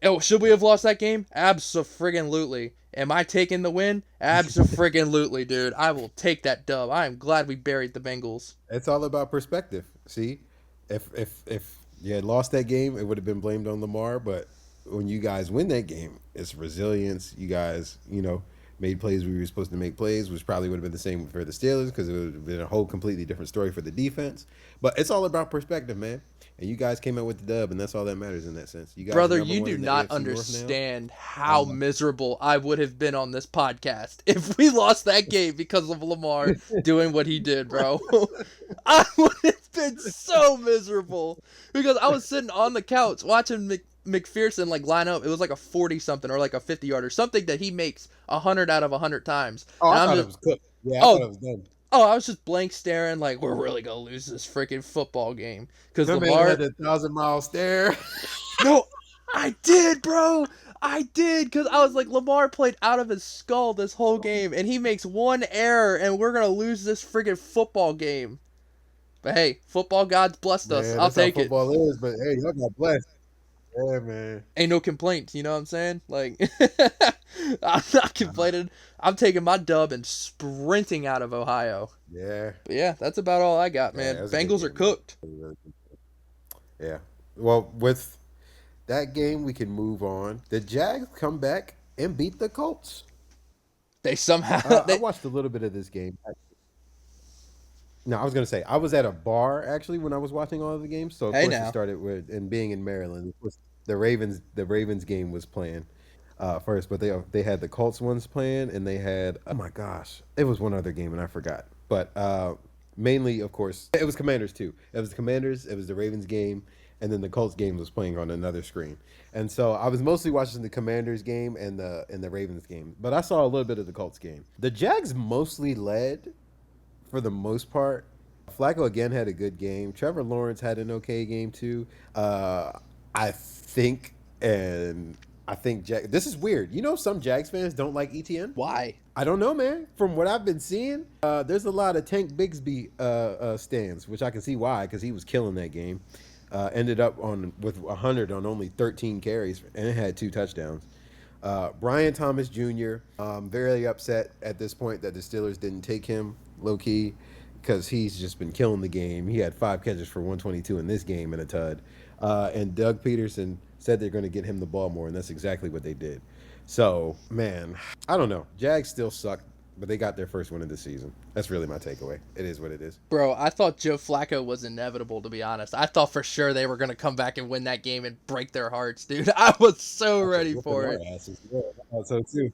Speaker 1: oh, should we have lost that game? Abso-friggin-lutely. Am I taking the win? Abso-friggin-lutely, dude. I will take that dub. I am glad we buried the Bengals.
Speaker 2: It's all about perspective. See, if you had lost that game, it would have been blamed on Lamar. But when you guys win that game, it's resilience. You guys, made plays we were supposed to make plays, which probably would have been the same for the Steelers because it would have been a whole completely different story for the defense. But it's all about perspective, man. And you guys came out with the dub, and that's all that matters in that sense. You guys are
Speaker 1: Brother,
Speaker 2: number
Speaker 1: you
Speaker 2: one
Speaker 1: do
Speaker 2: in the
Speaker 1: not
Speaker 2: AFC North now.
Speaker 1: understand how miserable I would have been on this podcast if we lost that game because of Lamar doing what he did, bro. I would have been so miserable because I was sitting on the couch watching McPherson like line up. It was like a 40 something or like a 50 yarder, something that he makes 100 out of 100 times.
Speaker 2: Oh,
Speaker 1: And
Speaker 2: I
Speaker 1: I'm
Speaker 2: thought it
Speaker 1: just,
Speaker 2: was cooked. Yeah, I thought
Speaker 1: oh,
Speaker 2: it was done.
Speaker 1: oh, I was just blank staring like we're really gonna lose this freaking football game because
Speaker 2: That man
Speaker 1: Lamar.
Speaker 2: had a 1,000-mile stare.
Speaker 1: No, I did, bro. I did because I was like, Lamar played out of his skull this whole game, and he makes one error, and we're gonna lose this friggin' football game. But hey, football gods blessed us.
Speaker 2: Man,
Speaker 1: I'll
Speaker 2: that's how
Speaker 1: take it.
Speaker 2: football is. But hey, y'all got blessed. Yeah, man.
Speaker 1: Ain't no complaints. You know what I'm saying? Like, I'm not complaining. I'm taking my dub and sprinting out of Ohio.
Speaker 2: Yeah.
Speaker 1: But yeah, that's about all I got,
Speaker 2: Yeah,
Speaker 1: man.
Speaker 2: it was a good
Speaker 1: Bengals are
Speaker 2: game, man.
Speaker 1: cooked.
Speaker 2: Yeah. Well, with that game, we can move on. The Jags come back and beat the Colts.
Speaker 1: They somehow
Speaker 2: I
Speaker 1: they.
Speaker 2: watched a little bit of this game. No, I was gonna say I was at a bar actually when I was watching all of the games. So of
Speaker 1: Hey
Speaker 2: course it
Speaker 1: now,
Speaker 2: started with and being in Maryland. Of course, the Ravens game was playing first, but they had the Colts ones playing, and they had oh my gosh, it was one other game and I forgot. But mainly, of course, it was Commanders too. It was the Commanders. It was the Ravens game, and then the Colts game was playing on another screen. And so I was mostly watching the Commanders game and the Ravens game, but I saw a little bit of the Colts game. The Jags mostly led for the most part. Flacco again had a good game. Trevor Lawrence had an okay game too. I think, and I think this is weird. Some Jags fans don't like ETN.
Speaker 1: why?
Speaker 2: I don't know, man. From what I've been seeing, there's a lot of Tank Bigsby stands, which I can see why, because he was killing that game. Ended up with 100 on only 13 carries and it had 2 touchdowns. Brian Thomas Jr. Very upset at this point that the Steelers didn't take him low key because he's just been killing the game. He had 5 catches for 122 in this game and a tud. And Doug Peterson said they're going to get him the ball more, and that's exactly what they did. So, man, I don't know. Jags still suck, but they got their first win of the season. That's really my takeaway. It is what it is.
Speaker 1: Bro, I thought Joe Flacco was inevitable, to be honest. I thought for sure they were going to come back and win that game and break their hearts, dude. I was so ready
Speaker 2: Whooping
Speaker 1: for
Speaker 2: our
Speaker 1: it.
Speaker 2: asses. Yeah, I thought so too.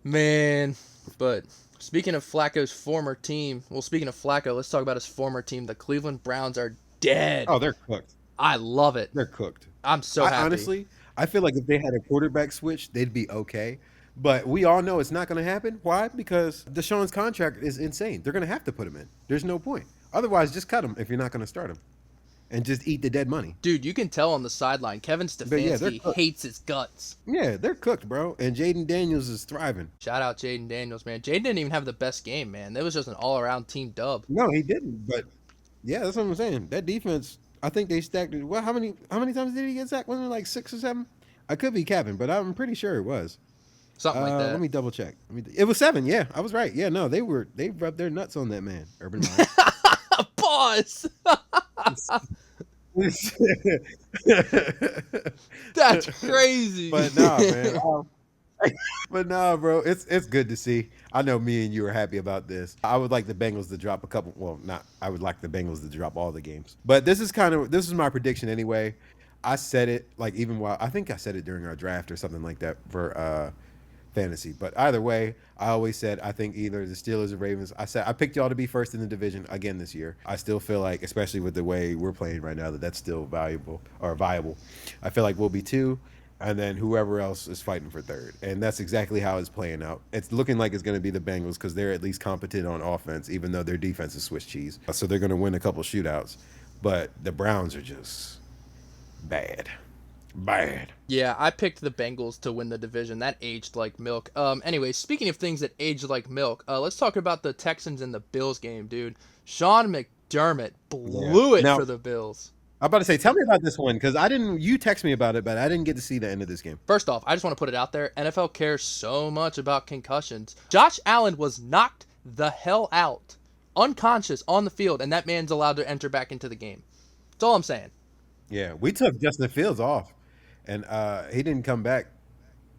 Speaker 1: Man, but speaking of Flacco's former team, well, speaking of Flacco, let's talk about his former team. The Cleveland Browns are dead.
Speaker 2: Oh, they're cooked.
Speaker 1: I love it.
Speaker 2: They're cooked.
Speaker 1: I'm so happy.
Speaker 2: Honestly, I feel like if they had a quarterback switch, they'd be okay. But we all know it's not going to happen. Why? Because Deshaun's contract is insane. They're going to have to put him in. There's no point. Otherwise, just cut him if you're not going to start him, and just eat the dead money.
Speaker 1: Dude, you can tell on the sideline, Kevin
Speaker 2: But yeah, they're
Speaker 1: Stefanski
Speaker 2: cooked.
Speaker 1: hates his guts.
Speaker 2: Yeah, they're cooked, bro. And Jaden Daniels is thriving.
Speaker 1: Shout out Jaden Daniels, man. Jaden didn't even have the best game, man. It was just an all-around team dub.
Speaker 2: No, he didn't. But yeah, that's what I'm saying. That defense, I think they stacked it. Well, how many times did he get sacked? Wasn't it like 6 or 7? I could be capping, but I'm pretty sure it was.
Speaker 1: Something like that.
Speaker 2: Let me double check. It was 7. Yeah, I was right. Yeah, no, they rubbed their nuts on that man, Urban Meyer.
Speaker 1: Pause. That's crazy.
Speaker 2: But nah, man. But nah, bro, it's good to see. I know me and you are happy about this. I would like the Bengals to drop a couple. Well, not. I would like the Bengals to drop all the games. But this is my prediction anyway. I said it like even while I think I said it during our draft or something like that for fantasy. But either way, I always said I think either the Steelers or Ravens. I said I picked y'all to be first in the division again this year. I still feel like, especially with the way we're playing right now, that that's still valuable or viable. I feel like we'll be 2, and then whoever else is fighting for 3rd. And that's exactly how it's playing out. It's looking like it's going to be the Bengals because they're at least competent on offense, even though their defense is Swiss cheese. So they're going to win a couple shootouts. But the Browns are just bad. Bad.
Speaker 1: Yeah, I picked the Bengals to win the division. That aged like milk. Anyway, speaking of things that aged like milk, let's talk about the Texans and the Bills game, dude. Sean McDermott
Speaker 2: Yeah.
Speaker 1: blew it
Speaker 2: Now,
Speaker 1: for the Bills.
Speaker 2: I'm about to say, tell me about this one because I didn't. You text me about it, but I didn't get to see the end of this game.
Speaker 1: First off, I just want to put it out there. NFL cares so much about concussions. Josh Allen was knocked the hell out, unconscious on the field, and that man's allowed to enter back into the game. That's all I'm saying.
Speaker 2: Yeah, we took Justin Fields off, and he didn't come back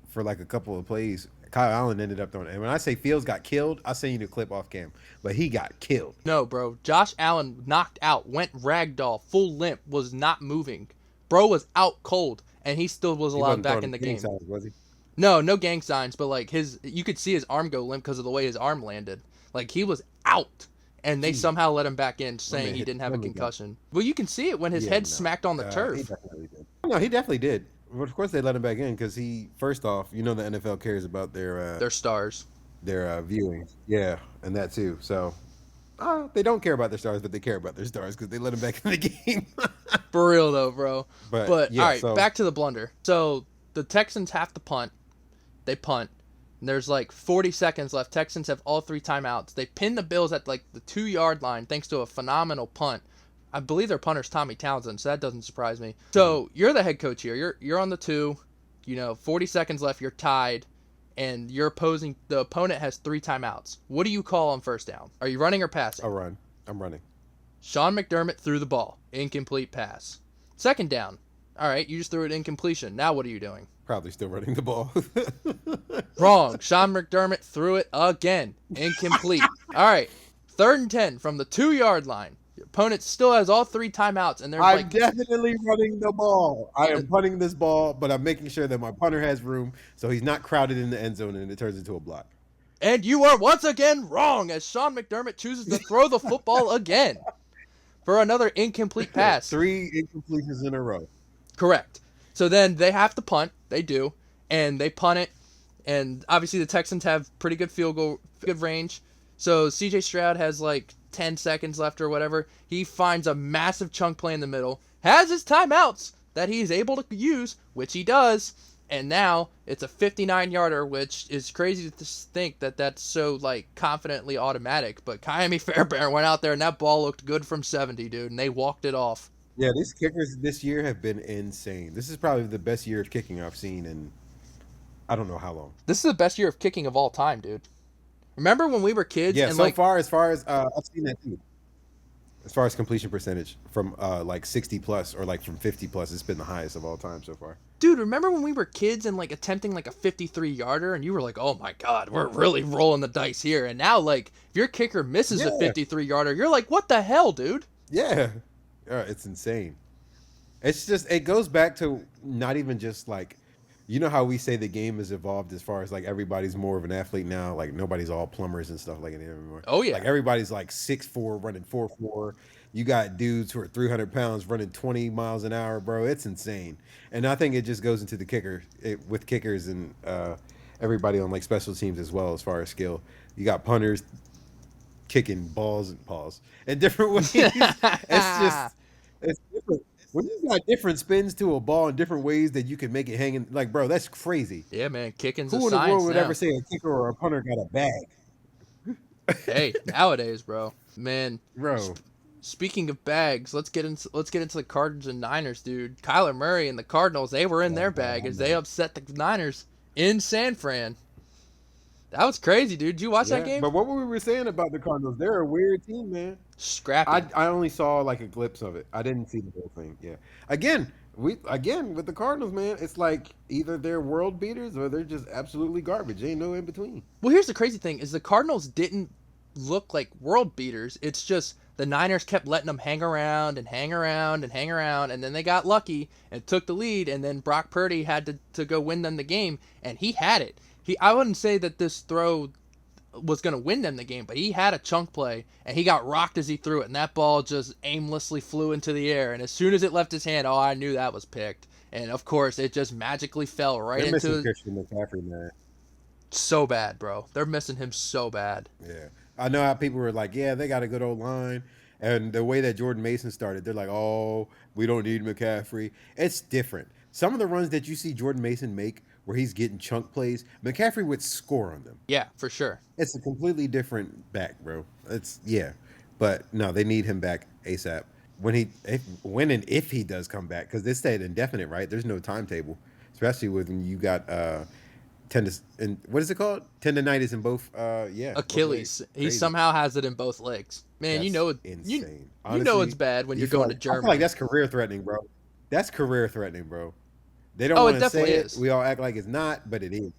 Speaker 2: for like a couple of plays. Kyle Allen ended up throwing it. And when I say Fields got killed, I'll send you the clip off cam. But he got killed.
Speaker 1: No, bro. Josh Allen knocked out, went ragdoll, full limp, was not moving. Bro was out cold, and he still was
Speaker 2: He
Speaker 1: allowed
Speaker 2: wasn't
Speaker 1: back
Speaker 2: throwing
Speaker 1: in the
Speaker 2: the gang
Speaker 1: game.
Speaker 2: signs, was he?
Speaker 1: No, no gang signs, but like you could see his arm go limp because of the way his arm landed. Like he was out, and they
Speaker 2: Jeez.
Speaker 1: somehow let him back in,
Speaker 2: My
Speaker 1: saying
Speaker 2: man
Speaker 1: he
Speaker 2: hit the
Speaker 1: didn't have a
Speaker 2: family guy.
Speaker 1: concussion. Well, you can see it when his
Speaker 2: Yeah,
Speaker 1: head
Speaker 2: no.
Speaker 1: smacked on the
Speaker 2: He
Speaker 1: turf.
Speaker 2: definitely did. No, he definitely did. But of course, they let him back in because he, first off, the NFL cares about
Speaker 1: They're stars.
Speaker 2: their viewing. Yeah, and that too. So they don't care about their stars, but they care about their stars because they let him back in the game.
Speaker 1: For real though, bro.
Speaker 2: But
Speaker 1: But all
Speaker 2: yeah,
Speaker 1: right,
Speaker 2: so
Speaker 1: back to the blunder. So the Texans have to punt. They punt. And there's like 40 seconds left. Texans have all three timeouts. They pin the Bills at like the 2 yard line thanks to a phenomenal punt. I believe their punter's Tommy Townsend, so that doesn't surprise me. So you're the head coach here. You're on the two. 40 seconds left. You're tied, and the opponent has three timeouts. What do you call on first down? Are you running or passing?
Speaker 2: I'll run. I'm running.
Speaker 1: Sean McDermott threw the ball. Incomplete pass. Second down. All right, you just threw it incompletion. Now what are you doing?
Speaker 2: Probably still running the ball.
Speaker 1: Wrong. Sean McDermott threw it again. Incomplete. All right. 3rd and 10 from the 2 yard line. Your opponent still has all three timeouts, and there's
Speaker 2: I'm
Speaker 1: like,
Speaker 2: definitely running the ball. I am punting this ball, but I'm making sure that my punter has room so he's not crowded in the end zone and it turns into a block.
Speaker 1: and you are once again wrong as Sean McDermott chooses to throw the football again for another incomplete pass.
Speaker 2: 3 incompletions in a row.
Speaker 1: Correct. So then they have to punt. They do, and they punt it. And obviously the Texans have pretty good field goal, good range. So C.J. Stroud has like 10 seconds left or whatever. He finds a massive chunk play in the middle, has his timeouts that he's able to use, which he does. And now it's a 59-yarder, which is crazy to think that that's so like confidently automatic. But Miami Fairbairn went out there and that ball looked good from 70, dude, and they walked it off.
Speaker 2: Yeah, these kickers this year have been insane. This is probably the best year of kicking I've seen in I don't know how long.
Speaker 1: This is the best year of kicking of all time, dude. Remember when we were kids
Speaker 2: Yeah,
Speaker 1: and
Speaker 2: so
Speaker 1: like,
Speaker 2: far as I've seen that too. As far as completion percentage from like 60 plus or like from 50 plus, it's been the highest of all time so far.
Speaker 1: dude, remember when we were kids and like attempting like a 53-yarder and you were like, "Oh my god, we're really rolling the dice here." And now like if your kicker misses a
Speaker 2: Yeah,
Speaker 1: 53-yarder, you're like, "What the hell, dude?"
Speaker 2: yeah, it's insane. It's just it goes back to not even just like how we say the game has evolved as far as like everybody's more of an athlete now. Like nobody's all plumbers and stuff like it anymore.
Speaker 1: Oh
Speaker 2: Like
Speaker 1: yeah.
Speaker 2: everybody's like 6'4", running 4'4". You got dudes who are 300 pounds running 20 miles an hour, bro. It's insane. And I think it just goes into the with kickers and everybody on like special teams as well as far as skill. You got punters kicking balls and paws in different ways. It's different. When you got different spins to a ball in different ways that you can make it hang in, like, bro, that's crazy.
Speaker 1: Yeah, man, kicking's a
Speaker 2: Who in the world
Speaker 1: science
Speaker 2: would ever
Speaker 1: now.
Speaker 2: say a kicker or a punter got a bag?
Speaker 1: Hey, nowadays, bro. Man,
Speaker 2: Bro,
Speaker 1: speaking of bags, let's get into the Cardinals and Niners, dude. Kyler Murray and the Cardinals, they were in their bag as they upset the Niners in San Fran. That was crazy, dude. Did you watch that
Speaker 2: yeah.
Speaker 1: game?
Speaker 2: But what we were saying about the Cardinals, they're a weird team, man.
Speaker 1: Scrappy.
Speaker 2: I only saw like a glimpse of it. I didn't see the whole thing. Yeah. Again with the Cardinals, man, it's like either they're world beaters or they're just absolutely garbage. Ain't no in between.
Speaker 1: Well, here's the crazy thing: is the Cardinals didn't look like world beaters. It's just the Niners kept letting them hang around and hang around and hang around, and then they got lucky and took the lead, and then Brock Purdy had to go win them the game, and he had it. I wouldn't say that this throw was going to win them the game, but he had a chunk play, and he got rocked as he threw it, and that ball just aimlessly flew into the air, and as soon as it left his hand, oh, I knew that was picked. And of course, it just magically fell right
Speaker 2: They're missing
Speaker 1: into.
Speaker 2: Christian McCaffrey, man.
Speaker 1: So bad, bro. They're missing him so bad.
Speaker 2: Yeah. I know how people were like, yeah, they got a good old line. And the way that Jordan Mason started, they're like, oh, we don't need McCaffrey. It's different. some of the runs that you see Jordan Mason make where he's getting chunk plays, McCaffrey would score on them.
Speaker 1: Yeah, for sure.
Speaker 2: It's a completely different back, bro. It's yeah, but no, they need him back ASAP. When and if he does come back, because they stayed indefinite, right? There's no timetable, especially when you got tendon and what is it called? Tendonitis in both. Yeah, both legs.
Speaker 1: Achilles. He
Speaker 2: Crazy.
Speaker 1: somehow has it in both legs. Man,
Speaker 2: That's
Speaker 1: you
Speaker 2: insane.
Speaker 1: you know it's
Speaker 2: Honestly,
Speaker 1: bad when
Speaker 2: you
Speaker 1: you're
Speaker 2: feel
Speaker 1: going to
Speaker 2: like I feel like
Speaker 1: Germany.
Speaker 2: that's career threatening, bro. That's career threatening, bro. They don't
Speaker 1: Oh,
Speaker 2: want
Speaker 1: it
Speaker 2: to say
Speaker 1: definitely
Speaker 2: it.
Speaker 1: is.
Speaker 2: We all act like it's not, but it is.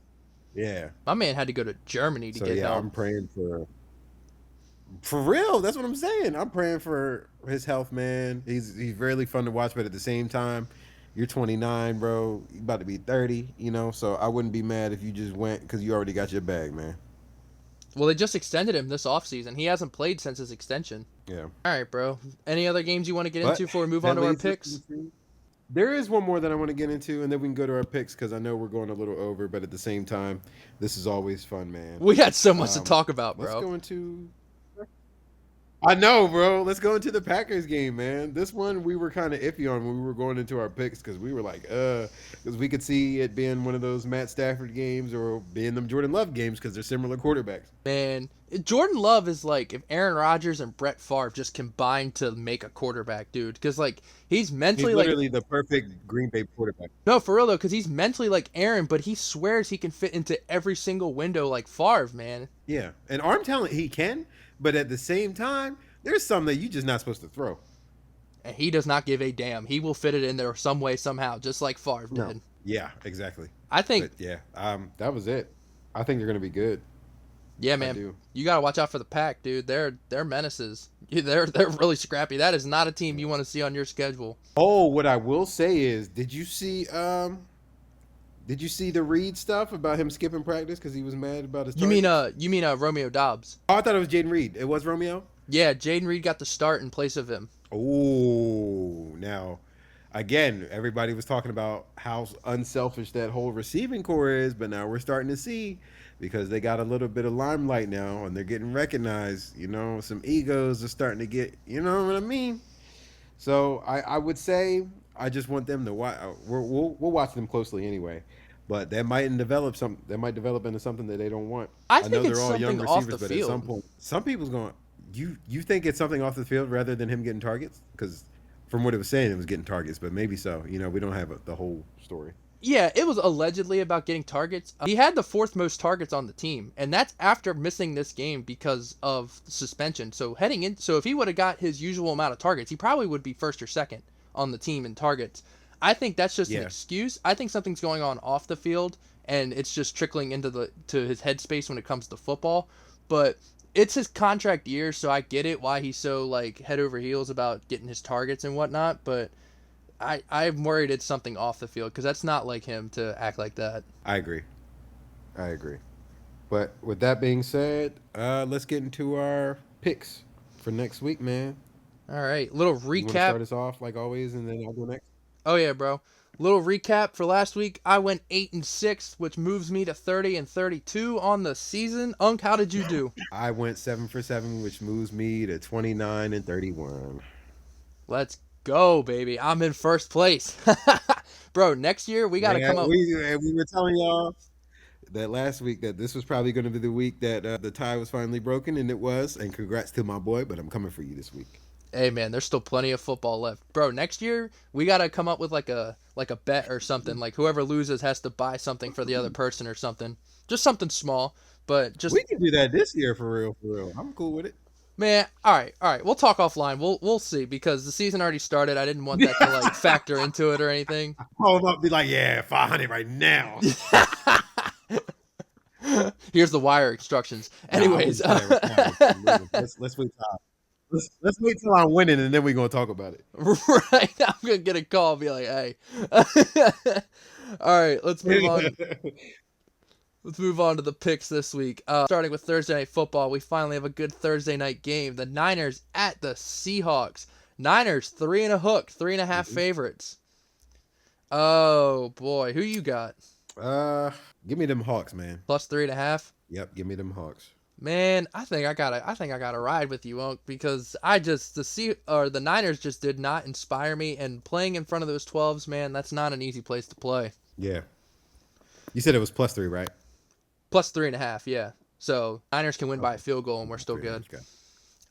Speaker 2: Yeah.
Speaker 1: My man had to go to Germany to
Speaker 2: So
Speaker 1: get
Speaker 2: yeah,
Speaker 1: help.
Speaker 2: I'm praying for real. That's what I'm saying. I'm praying for his health, man. He's really fun to watch, but at the same time, you're 29, bro. You about to be 30, you know. So I wouldn't be mad if you just went because you already got your bag, man.
Speaker 1: Well, they just extended him this offseason. He hasn't played since his extension.
Speaker 2: Yeah.
Speaker 1: All right, bro. Any other games you want to get
Speaker 2: But
Speaker 1: into before we move on
Speaker 2: that
Speaker 1: to our
Speaker 2: leads us
Speaker 1: picks?
Speaker 2: to there is one more that I want to get into, and then we can go to our picks because I know we're going a little over, but at the same time, this is always fun, man.
Speaker 1: We got so much to
Speaker 2: Um,
Speaker 1: talk about,
Speaker 2: let's
Speaker 1: bro.
Speaker 2: go into. I know, bro. Let's go into the Packers game, man. This one we were kind of iffy on when we were going into our picks because we were like, because we could see it being one of those Matt Stafford games or being them Jordan Love games because they're similar quarterbacks.
Speaker 1: Man, Jordan Love is like if Aaron Rodgers and Brett Favre just combined to make a quarterback, dude. Because like he's
Speaker 2: He's
Speaker 1: mentally like
Speaker 2: literally the perfect Green Bay quarterback.
Speaker 1: no, for real though, because he's mentally like Aaron, but he swears he can fit into every single window like Favre, man.
Speaker 2: Yeah, and arm talent he can, but at the same time, there's some that you just not supposed to throw.
Speaker 1: And he does not give a damn. He will fit it in there some way somehow, just like Favre
Speaker 2: No.
Speaker 1: did.
Speaker 2: Yeah, exactly.
Speaker 1: I think,
Speaker 2: But yeah, that was it. I think they're gonna be good.
Speaker 1: yeah,
Speaker 2: I
Speaker 1: man,
Speaker 2: do.
Speaker 1: you gotta watch out for the Pack, dude. They're menaces. They're really scrappy. That is not a team you want to see on your schedule.
Speaker 2: Oh, what I will say is, did you see the Reed stuff about him skipping practice because he was mad about his targets?
Speaker 1: You mean Romeo Dobbs?
Speaker 2: Oh, I thought it was Jaden Reed. It was Romeo.
Speaker 1: Yeah, Jaden Reed got the start in place of him.
Speaker 2: Oh, now again, everybody was talking about how unselfish that whole receiving core is, but now we're starting to see because they got a little bit of limelight now and they're getting recognized. You know, some egos are starting to get. You know what I mean? So I would say I just want them to watch. We'll watch them closely anyway, but that might develop some. That might develop into something that they don't want.
Speaker 1: I
Speaker 2: I know
Speaker 1: think it's
Speaker 2: they're all young
Speaker 1: something off
Speaker 2: receivers,
Speaker 1: the
Speaker 2: but at some
Speaker 1: field.
Speaker 2: point, some people's going. You think it's something off the field rather than him getting targets? Because from what it was saying, it was getting targets, but maybe so. You know, we don't have the whole story.
Speaker 1: Yeah, it was allegedly about getting targets. He had the fourth most targets on the team, and that's after missing this game because of suspension. So if he would have got his usual amount of targets, he probably would be first or second on the team in targets. I think that's just an
Speaker 2: Yeah,
Speaker 1: excuse. I think something's going on off the field, and it's just trickling into to his headspace when it comes to football. But it's his contract year, so I get it why he's so like head over heels about getting his targets and whatnot. But I'm worried it's something off the field because that's not like him to act like that.
Speaker 2: I agree. I agree. But with that being said, let's get into our picks for next week, man.
Speaker 1: All right, little
Speaker 2: You want to
Speaker 1: recap.
Speaker 2: start us off like always, and then I'll go next.
Speaker 1: Oh yeah, bro. Little recap for last week. I went 8-6, which moves me to 30-32 on the season. Unc, how did you do?
Speaker 2: I went 7 for 7, which moves me to 29-31.
Speaker 1: Let's go, baby. I'm in first place. Bro, next year we got to
Speaker 2: Man,
Speaker 1: come up.
Speaker 2: we were telling y'all that last week that this was probably going to be the week that the tie was finally broken, and it was. And congrats to my boy, but I'm coming for you this week.
Speaker 1: Hey man, there's still plenty of football left. Bro, next year we got to come up with like a bet or something. Like whoever loses has to buy something for the other person or something. Just something small, but just
Speaker 2: We can do that this year for real, for real. I'm cool with it.
Speaker 1: man, all right. We'll talk offline. We'll see because the season already started. I didn't want that to like factor into it or anything.
Speaker 2: Hold up, be like, yeah, 500 right now.
Speaker 1: Here's the wire instructions.
Speaker 2: Nah, I
Speaker 1: Anyways,
Speaker 2: wouldn't say that right now. Let's wait till let's wait till I'm winning, and then we're gonna talk about it.
Speaker 1: right, I'm gonna get a call and be like, hey. All right, let's move on. Let's move on to the picks this week. Starting with Thursday Night Football, we finally have a good Thursday night game. The Niners at the Seahawks. Niners 3-1, 3.5 favorites. Oh boy, who you got?
Speaker 2: Give me them Hawks, man.
Speaker 1: Plus 3.5.
Speaker 2: Yep, give me them Hawks.
Speaker 1: Man, I think I gotta ride with you, Unc, because the Niners just did not inspire me, and playing in front of those 12s, man, that's not an easy place to play.
Speaker 2: Yeah. You said it was +3, right?
Speaker 1: Plus 3.5, yeah. So Niners can win by a
Speaker 2: Okay.
Speaker 1: field goal, and we're still
Speaker 2: Three and a
Speaker 1: good.
Speaker 2: half. Got it.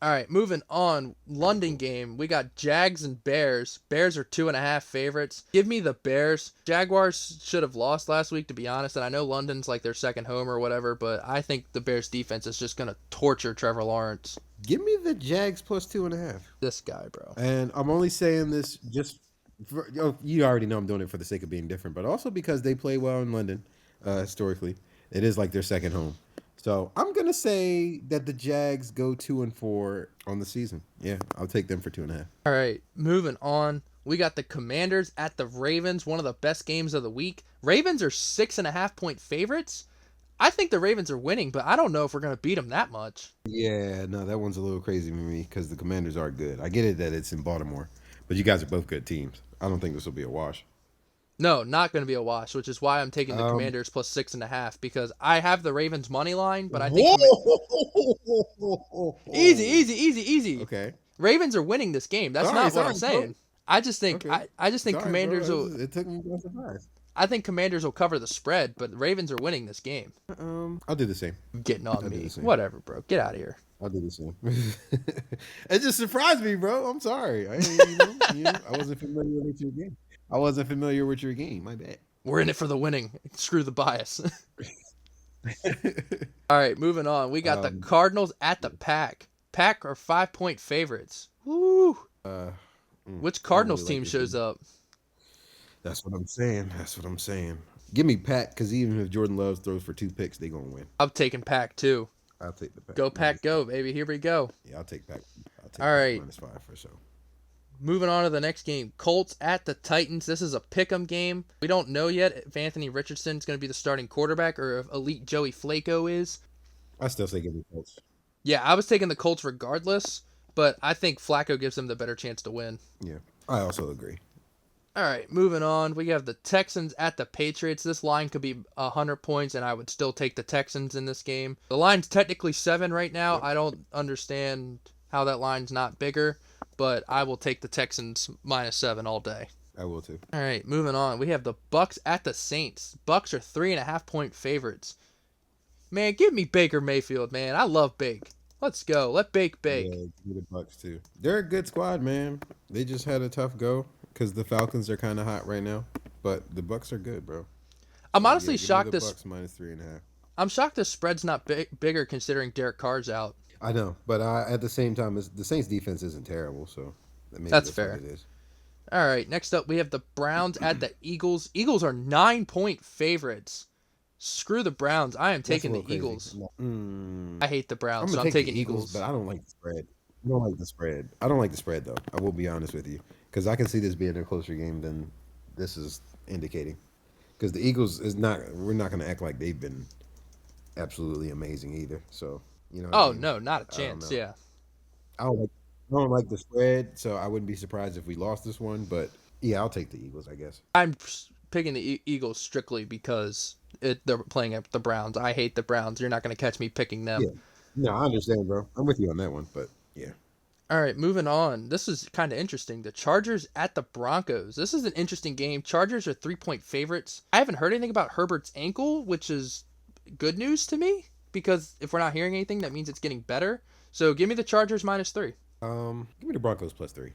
Speaker 1: All right, moving on. London game. We got Jags and Bears. Bears are 2.5 favorites. Give me the Bears. Jaguars should have lost last week, to be honest. And I know London's like their second home or whatever, but I think the Bears defense is just gonna torture Trevor Lawrence.
Speaker 2: Give me the Jags +2.5.
Speaker 1: This guy, bro.
Speaker 2: And I'm only saying this just for, you already know I'm doing it for the sake of being different, but also because they play well in London historically. It is like their second home. So I'm gonna say that the Jags go 2-4 on the season. Yeah, I'll take them for 2.5.
Speaker 1: All right, moving on. We got the Commanders at the Ravens, one of the best games of the week. Ravens are 6.5 point favorites. I think the Ravens are winning, but I don't know if we're gonna beat them that much.
Speaker 2: Yeah, no, that one's a little crazy for me because the Commanders are good. I get it that it's in Baltimore, but you guys are both good teams. I don't think this will be a wash.
Speaker 1: No, not going to be a wash, which is why I'm taking the
Speaker 2: Um,
Speaker 1: Commanders plus 6.5 because I have the Ravens money line, but I think easy,
Speaker 2: Whoa!
Speaker 1: easy, easy, easy.
Speaker 2: Okay.
Speaker 1: Ravens are winning this game. That's
Speaker 2: Sorry,
Speaker 1: not what I'm
Speaker 2: sorry, bro.
Speaker 1: saying. I just think
Speaker 2: Okay.
Speaker 1: I just think
Speaker 2: Sorry, bro.
Speaker 1: Commanders will
Speaker 2: It took me by surprise.
Speaker 1: I think Commanders will cover the spread, but Ravens are winning this game.
Speaker 2: I'll do the same.
Speaker 1: Getting on
Speaker 2: I'll do
Speaker 1: me.
Speaker 2: the same.
Speaker 1: Whatever, bro. Get out of here.
Speaker 2: I'll do the same. It just surprised me, bro. I'm sorry. I wasn't familiar with your game. I wasn't familiar with your game. My bad.
Speaker 1: We're in it for the winning. Screw the bias. All right, moving on. We got the
Speaker 2: um,
Speaker 1: Cardinals at the Pack. Pack are 5 point favorites. Woo!
Speaker 2: uh,
Speaker 1: Which
Speaker 2: I don't
Speaker 1: Cardinals
Speaker 2: really like
Speaker 1: team
Speaker 2: this
Speaker 1: shows
Speaker 2: game.
Speaker 1: up?
Speaker 2: That's what I'm saying. That's what I'm saying. Give me Pat, because even if Jordan Love throws for 2 picks, they gonna win.
Speaker 1: I'm taking Pack too.
Speaker 2: I'll take the Pack
Speaker 1: Go Pack,
Speaker 2: minus.
Speaker 1: go, baby. Here we go.
Speaker 2: Yeah, I'll take Pack. I'll take
Speaker 1: All
Speaker 2: Pack
Speaker 1: right,
Speaker 2: -5 for sure.
Speaker 1: moving on to the next game. Colts at the Titans. This is a pick'em game. We don't know yet if Anthony Richardson's going to be the starting quarterback or if elite Joey Flacco is.
Speaker 2: I still say give me Colts.
Speaker 1: Yeah, I was taking the Colts regardless, but I think Flacco gives them the better chance to win.
Speaker 2: Yeah, I also agree.
Speaker 1: All right, moving on. We have the Texans at the Patriots. This line could be 100 points, and I would still take the Texans in this game. The line's technically 7 right now.
Speaker 2: Yep.
Speaker 1: I don't understand how that line's not bigger, but I will take the Texans -7 all day.
Speaker 2: I will too.
Speaker 1: All right, moving on. We have the Bucks at the Saints. Bucks are 3.5 point favorites. Man, give me Baker Mayfield, man. I love Bake. Let's go. Let Bake bake.
Speaker 2: Yeah, give me the Bucks too. They're a good squad, man. They just had a tough go because the Falcons are kind of hot right now, but the Bucks are good, bro.
Speaker 1: I'm
Speaker 2: So yeah,
Speaker 1: honestly
Speaker 2: give me
Speaker 1: shocked
Speaker 2: the
Speaker 1: this.
Speaker 2: Bucks -3.5.
Speaker 1: I'm shocked the spread's not bigger considering Derek Carr's out.
Speaker 2: I know, but at the same time, the Saints defense isn't terrible, so maybe
Speaker 1: That's
Speaker 2: that's
Speaker 1: fair.
Speaker 2: what it is.
Speaker 1: All right, next up we have the Browns at the Eagles. Eagles are 9 point favorites. Screw the Browns. I am
Speaker 2: That's a
Speaker 1: taking the
Speaker 2: little crazy.
Speaker 1: Eagles.
Speaker 2: Mm,
Speaker 1: I hate the
Speaker 2: I'm
Speaker 1: Browns, so
Speaker 2: gonna
Speaker 1: I'm
Speaker 2: take the
Speaker 1: taking
Speaker 2: Eagles,
Speaker 1: Eagles.
Speaker 2: but I don't like the spread. I don't like the spread. I don't like the spread though. I will be honest with you because I can see this being a closer game than this is indicating. Because the Eagles is not. We're not gonna act like they've been absolutely amazing either. So you know what I
Speaker 1: Oh
Speaker 2: mean.
Speaker 1: no, not a
Speaker 2: I don't
Speaker 1: chance.
Speaker 2: know.
Speaker 1: Yeah,
Speaker 2: I don't like. I don't like the spread, so I wouldn't be surprised if we lost this one. But yeah, I'll take the Eagles, I guess.
Speaker 1: I'm picking the Eagles strictly because they're playing at the Browns. I hate the Browns. You're not going to catch me picking them.
Speaker 2: Yeah. No, I understand, bro. I'm with you on that one, but yeah.
Speaker 1: All right, moving on. This is kind of interesting. The Chargers at the Broncos. This is an interesting game. Chargers are 3 point favorites. I haven't heard anything about Herbert's ankle, which is good news to me because if we're not hearing anything, that means it's getting better. So give me the Chargers -3.
Speaker 2: Give me the Broncos +3.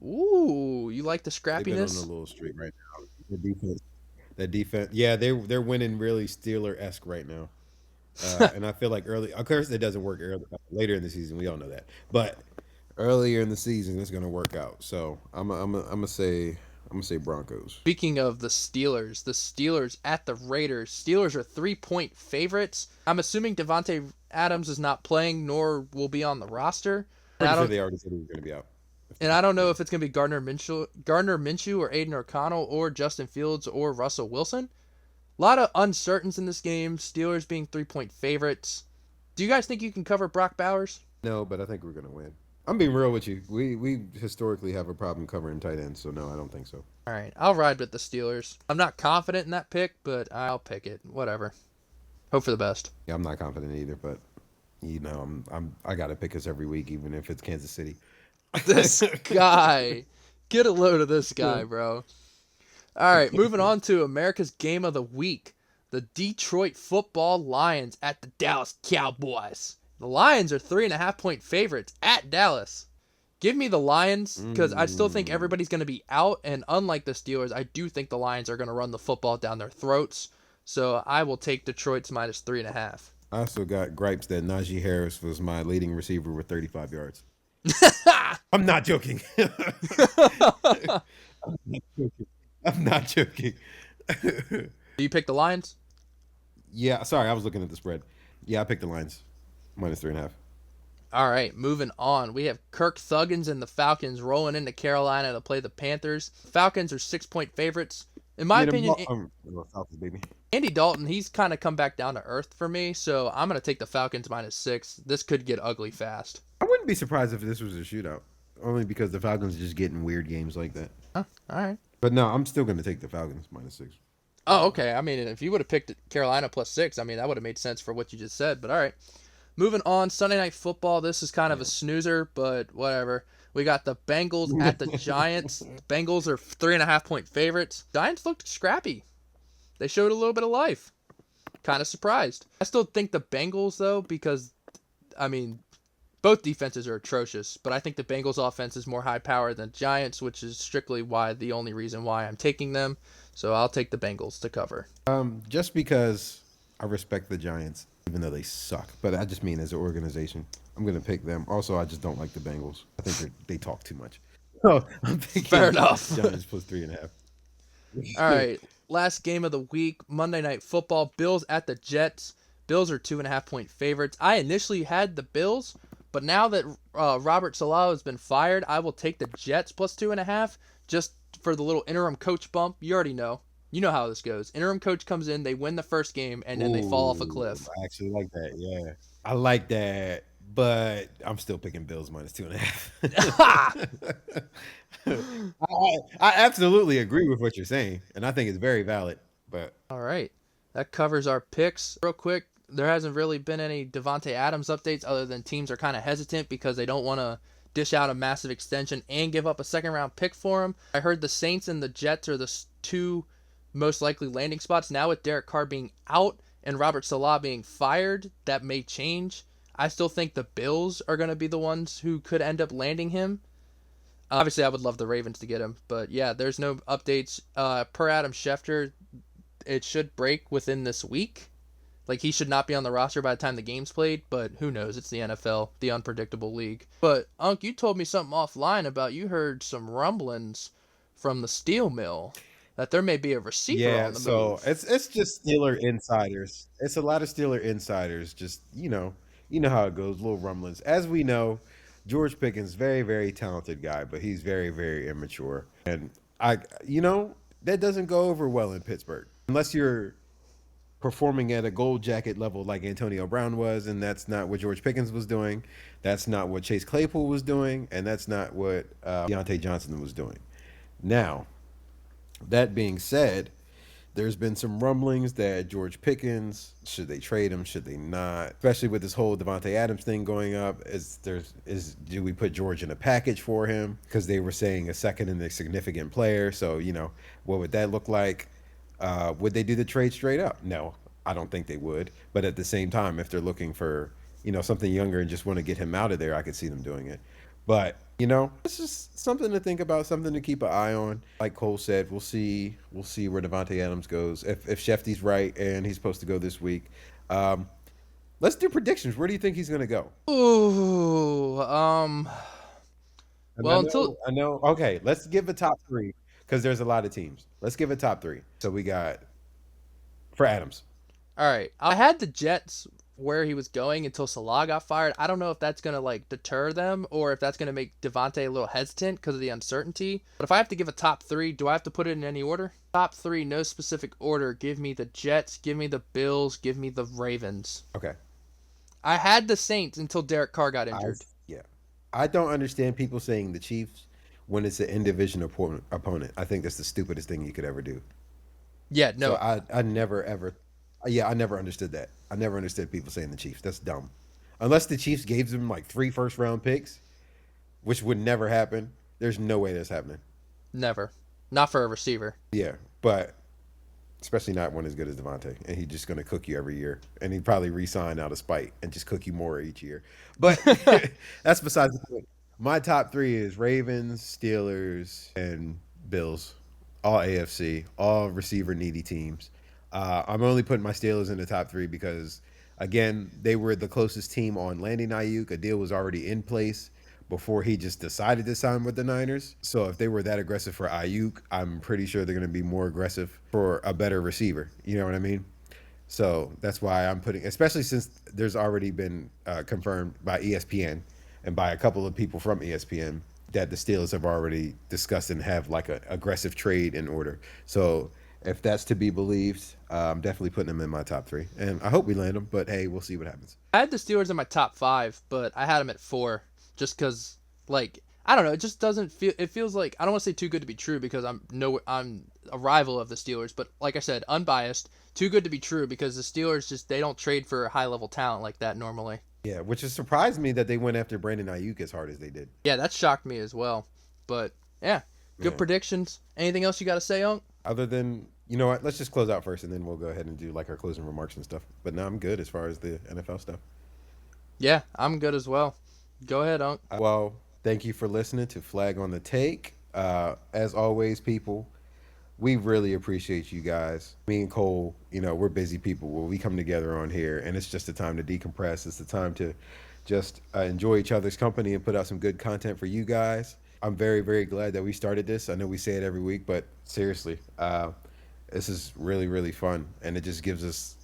Speaker 1: Ooh, you like the
Speaker 2: They've been on a
Speaker 1: scrappiness?
Speaker 2: little streak right now. The defense, that defense, yeah, they're winning really Steeler-esque right now. And I feel like early, of course, it doesn't work later in the season. We all know that, but earlier in the season, it's gonna work out. So I'm gonna say Broncos.
Speaker 1: Speaking of the Steelers at the Raiders. Steelers are 3 point favorites. I'm assuming Devontae Adams is not playing nor will be on the roster. And I
Speaker 2: Pretty sure
Speaker 1: don't
Speaker 2: they already said he was gonna be out.
Speaker 1: and I don't know if it's gonna be Gardner Minshew or Aiden O'Connell or Justin Fields or Russell Wilson. A lot of uncertainties in this game. Steelers being 3 point favorites. Do you guys think you can cover Brock Bowers?
Speaker 2: No, but I think we're gonna win. I'm being real with you. We historically have a problem covering tight ends, so no, I don't think so.
Speaker 1: All right, I'll ride with the Steelers. I'm not confident in that pick, but I'll pick it. Whatever. Hope for the best.
Speaker 2: Yeah, I'm not confident either, but I gotta pick us every week, even if it's Kansas City.
Speaker 1: This guy. Get a load of this guy, bro. All right, moving on to America's Game of the Week. The Detroit Football Lions at the Dallas Cowboys. The Lions are 3.5 point favorites at Dallas. Give me the Lions because I still think
Speaker 2: Mm,
Speaker 1: everybody's going to be out. And unlike the Steelers, I do think the Lions are going to run the football down their throats. So I will take Detroit's minus 3.5.
Speaker 2: I also got gripes that Najee Harris was my leading receiver with 35 yards. I'm not joking. I'm not joking.
Speaker 1: Do you pick the Lions?
Speaker 2: Yeah, sorry, I was looking at the spread. Yeah, I picked the Lions minus 3.5.
Speaker 1: All right, moving on. We have Kirk Thuggins and the Falcons rolling into Carolina to play the Panthers. Falcons are 6 point favorites. In my
Speaker 2: Yeah,
Speaker 1: opinion,
Speaker 2: Falcons, baby.
Speaker 1: Andy Dalton, he's kind of come back down to earth for me, so I'm going to take the Falcons minus 6. This could get ugly fast.
Speaker 2: I wouldn't be surprised if this was a shootout, only because the Falcons are just getting weird games like that.
Speaker 1: Huh, all right.
Speaker 2: But no, I'm still going to take the Falcons minus 6.
Speaker 1: Oh, okay. I mean, if you would have picked Carolina plus 6, I mean, that would have made sense for what you just said, but all right. Moving on, Sunday Night Football. This is kind of a snoozer, but whatever. We got the Bengals at the Giants. Bengals are 3.5 point favorites. Giants looked scrappy. They showed a little bit of life. Kind of surprised. I still think the Bengals, though, because, I mean, both defenses are atrocious, but I think the Bengals offense is more high power than Giants, which is strictly why the only reason why I'm taking them. So I'll take the Bengals to cover.
Speaker 2: Just because I respect the Giants, even though they suck. But I just mean as an organization, I'm going to pick them. Also, I just don't like the Bengals. I think they talk too much. So I'm
Speaker 1: Fair
Speaker 2: thinking
Speaker 1: enough.
Speaker 2: Giants plus 3.5.
Speaker 1: All right, last game of the week, Monday Night Football. Bills at the Jets. Bills are 2.5 point favorites. I initially had the Bills, but now that Robert Saleh has been fired, I will take the Jets plus 2.5 just for the little interim coach bump. You already know. You know how this goes. Interim coach comes in, they win the first game, and then they fall off a
Speaker 2: Ooh,
Speaker 1: cliff.
Speaker 2: I actually like that. Yeah, I like that. But I'm still picking Bills minus 2.5. I absolutely agree with what you're saying, and I think it's very valid. But
Speaker 1: All right. That covers our picks. Real quick, there hasn't really been any Devontae Adams updates other than teams are kind of hesitant because they don't want to dish out a massive extension and give up a second round pick for him. I heard the Saints and the Jets are the two most likely landing spots. Now with Derek Carr being out and Robert Saleh being fired, that may change. I still think the Bills are going to be the ones who could end up landing him. Obviously, I would love the Ravens to get him, but yeah, there's no updates. Per Adam Schefter, it should break within this week. Like, he should not be on the roster by the time the game's played, but who knows? It's the NFL, the unpredictable league. But, Unc, you told me something offline about you heard some rumblings from the steel mill that there may be a receiver
Speaker 2: yeah,
Speaker 1: on the
Speaker 2: so
Speaker 1: move.
Speaker 2: it's just Steeler insiders. It's a lot of Steeler insiders. Just you know how it goes. Little rumblings. As we know, George Pickens, very very talented guy, but he's very very immature. And that doesn't go over well in Pittsburgh unless you're performing at a gold jacket level like Antonio Brown was, and that's not what George Pickens was doing. That's not what Chase Claypool was doing, and that's not what Deontay Johnson was doing. Now, that being said, there's been some rumblings that George Pickens, should they trade him, should they not? Especially with this whole Devontae Adams thing going up, do we put George in a package for him? Because they were saying a second and a significant player. So, what would that look like? Would they do the trade straight up? No, I don't think they would. But at the same time, if they're looking for, something younger and just want to get him out of there, I could see them doing it. But it's just something to think about, something to keep an eye on. Like Cole said, we'll see where Devontae Adams goes. If Shefty's right and he's supposed to go this week, um, let's do predictions. Where do you think he's going to go?
Speaker 1: Ooh,
Speaker 2: And
Speaker 1: well, until
Speaker 2: I know. Okay, let's give a top three because there's a lot of teams. Let's give a top three. So we got for Adams.
Speaker 1: all right, I had the Jets where he was going until Salah got fired. I don't know if that's gonna like deter them or if that's gonna make Devontae a little hesitant because of the uncertainty. But if I have to give a top three, do I have to put it in any order? Top three, no specific order. Give me the Jets. Give me the Bills. Give me the Ravens.
Speaker 2: Okay.
Speaker 1: I had the Saints until Derek Carr got
Speaker 2: I
Speaker 1: injured.
Speaker 2: yeah. I don't understand people saying the Chiefs when it's an in division opponent. I think that's the stupidest thing you could ever do.
Speaker 1: Yeah,
Speaker 2: So
Speaker 1: no,
Speaker 2: I never ever, yeah, I never understood that. I never understood people saying the Chiefs. That's dumb. Unless the Chiefs gave them like 3 first-round picks, which would never happen. There's no way that's happening.
Speaker 1: Never. Not for a receiver.
Speaker 2: Yeah, but especially not one as good as Devontae, and he's just going to cook you every year, and he'd probably re-sign out of spite and just cook you more each year. But that's besides the point. My top three is Ravens, Steelers, and Bills, all AFC, all receiver needy teams. I'm only putting my Steelers in the top three because, again, they were the closest team on landing Ayuk. A deal was already in place before he just decided to sign with the Niners. So if they were that aggressive for Ayuk, I'm pretty sure they're going to be more aggressive for a better receiver. You know what I mean? So that's why I'm putting, especially since there's already been confirmed by ESPN and by a couple of people from ESPN that the Steelers have already discussed and have like an aggressive trade in order. So if that's to be believed, I'm definitely putting them in my top three, and I hope we land them. But hey, we'll see what happens.
Speaker 1: I had the Steelers in my top five, but I had them at four just because, like, I don't know. It just doesn't feel. It feels like I don't want to say too good to be true because I'm a rival of the Steelers, but like I said, unbiased. Too good to be true because the Steelers just they don't trade for high level talent like that normally.
Speaker 2: Yeah, which has surprised me that they went after Brandon Ayuk as hard as they did.
Speaker 1: Yeah, that shocked me as well. But yeah, good
Speaker 2: Yeah.
Speaker 1: predictions. Anything else you got to say, Unc?
Speaker 2: Other than, you know what, let's just close out first, and then we'll go ahead and do like our closing remarks and stuff. But no, I'm good as far as the NFL stuff.
Speaker 1: Yeah, I'm good as well. Go ahead, Unc.
Speaker 2: Well, thank you for listening to Flag on the Take. As always, people, we really appreciate you guys. Me and Cole, we're busy people. Well, we come together on here, and it's just a time to decompress. It's the time to just enjoy each other's company and put out some good content for you guys. I'm very, very glad that we started this. I know we say it every week, but seriously, this is really, really fun, and it just gives us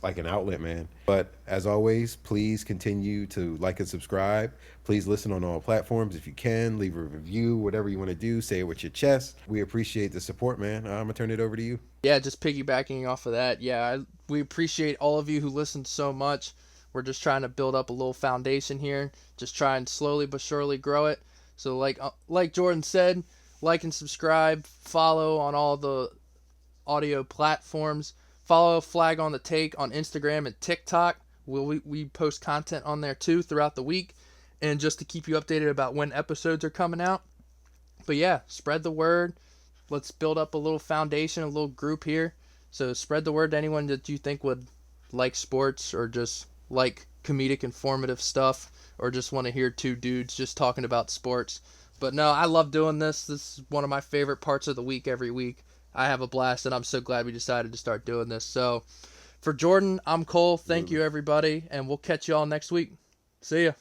Speaker 2: like an outlet, man. But as always, please continue to like and subscribe. Please listen on all platforms if you can. Leave a review, whatever you want to do. Say it with your chest. We appreciate the support, man. I'm gonna turn it over to you.
Speaker 1: Yeah, just piggybacking off of that. Yeah, we appreciate all of you who listened so much. We're just trying to build up a little foundation here, just try and slowly but surely grow it. So like Jordan said, like and subscribe, follow on all the audio platforms. Follow Flag on the Take on Instagram and TikTok. We post content on there too throughout the week, and just to keep you updated about when episodes are coming out. But yeah, spread the word. Let's build up a little foundation, a little group here. So spread the word to anyone that you think would like sports or just like comedic, informative stuff, or just want to hear two dudes just talking about sports. But no, I love doing this. This is one of my favorite parts of the week every week. I have a blast, and I'm so glad we decided to start doing this. So for Jordan, I'm Cole. Thank
Speaker 2: Absolutely.
Speaker 1: you, everybody, and we'll catch you all next week. See ya.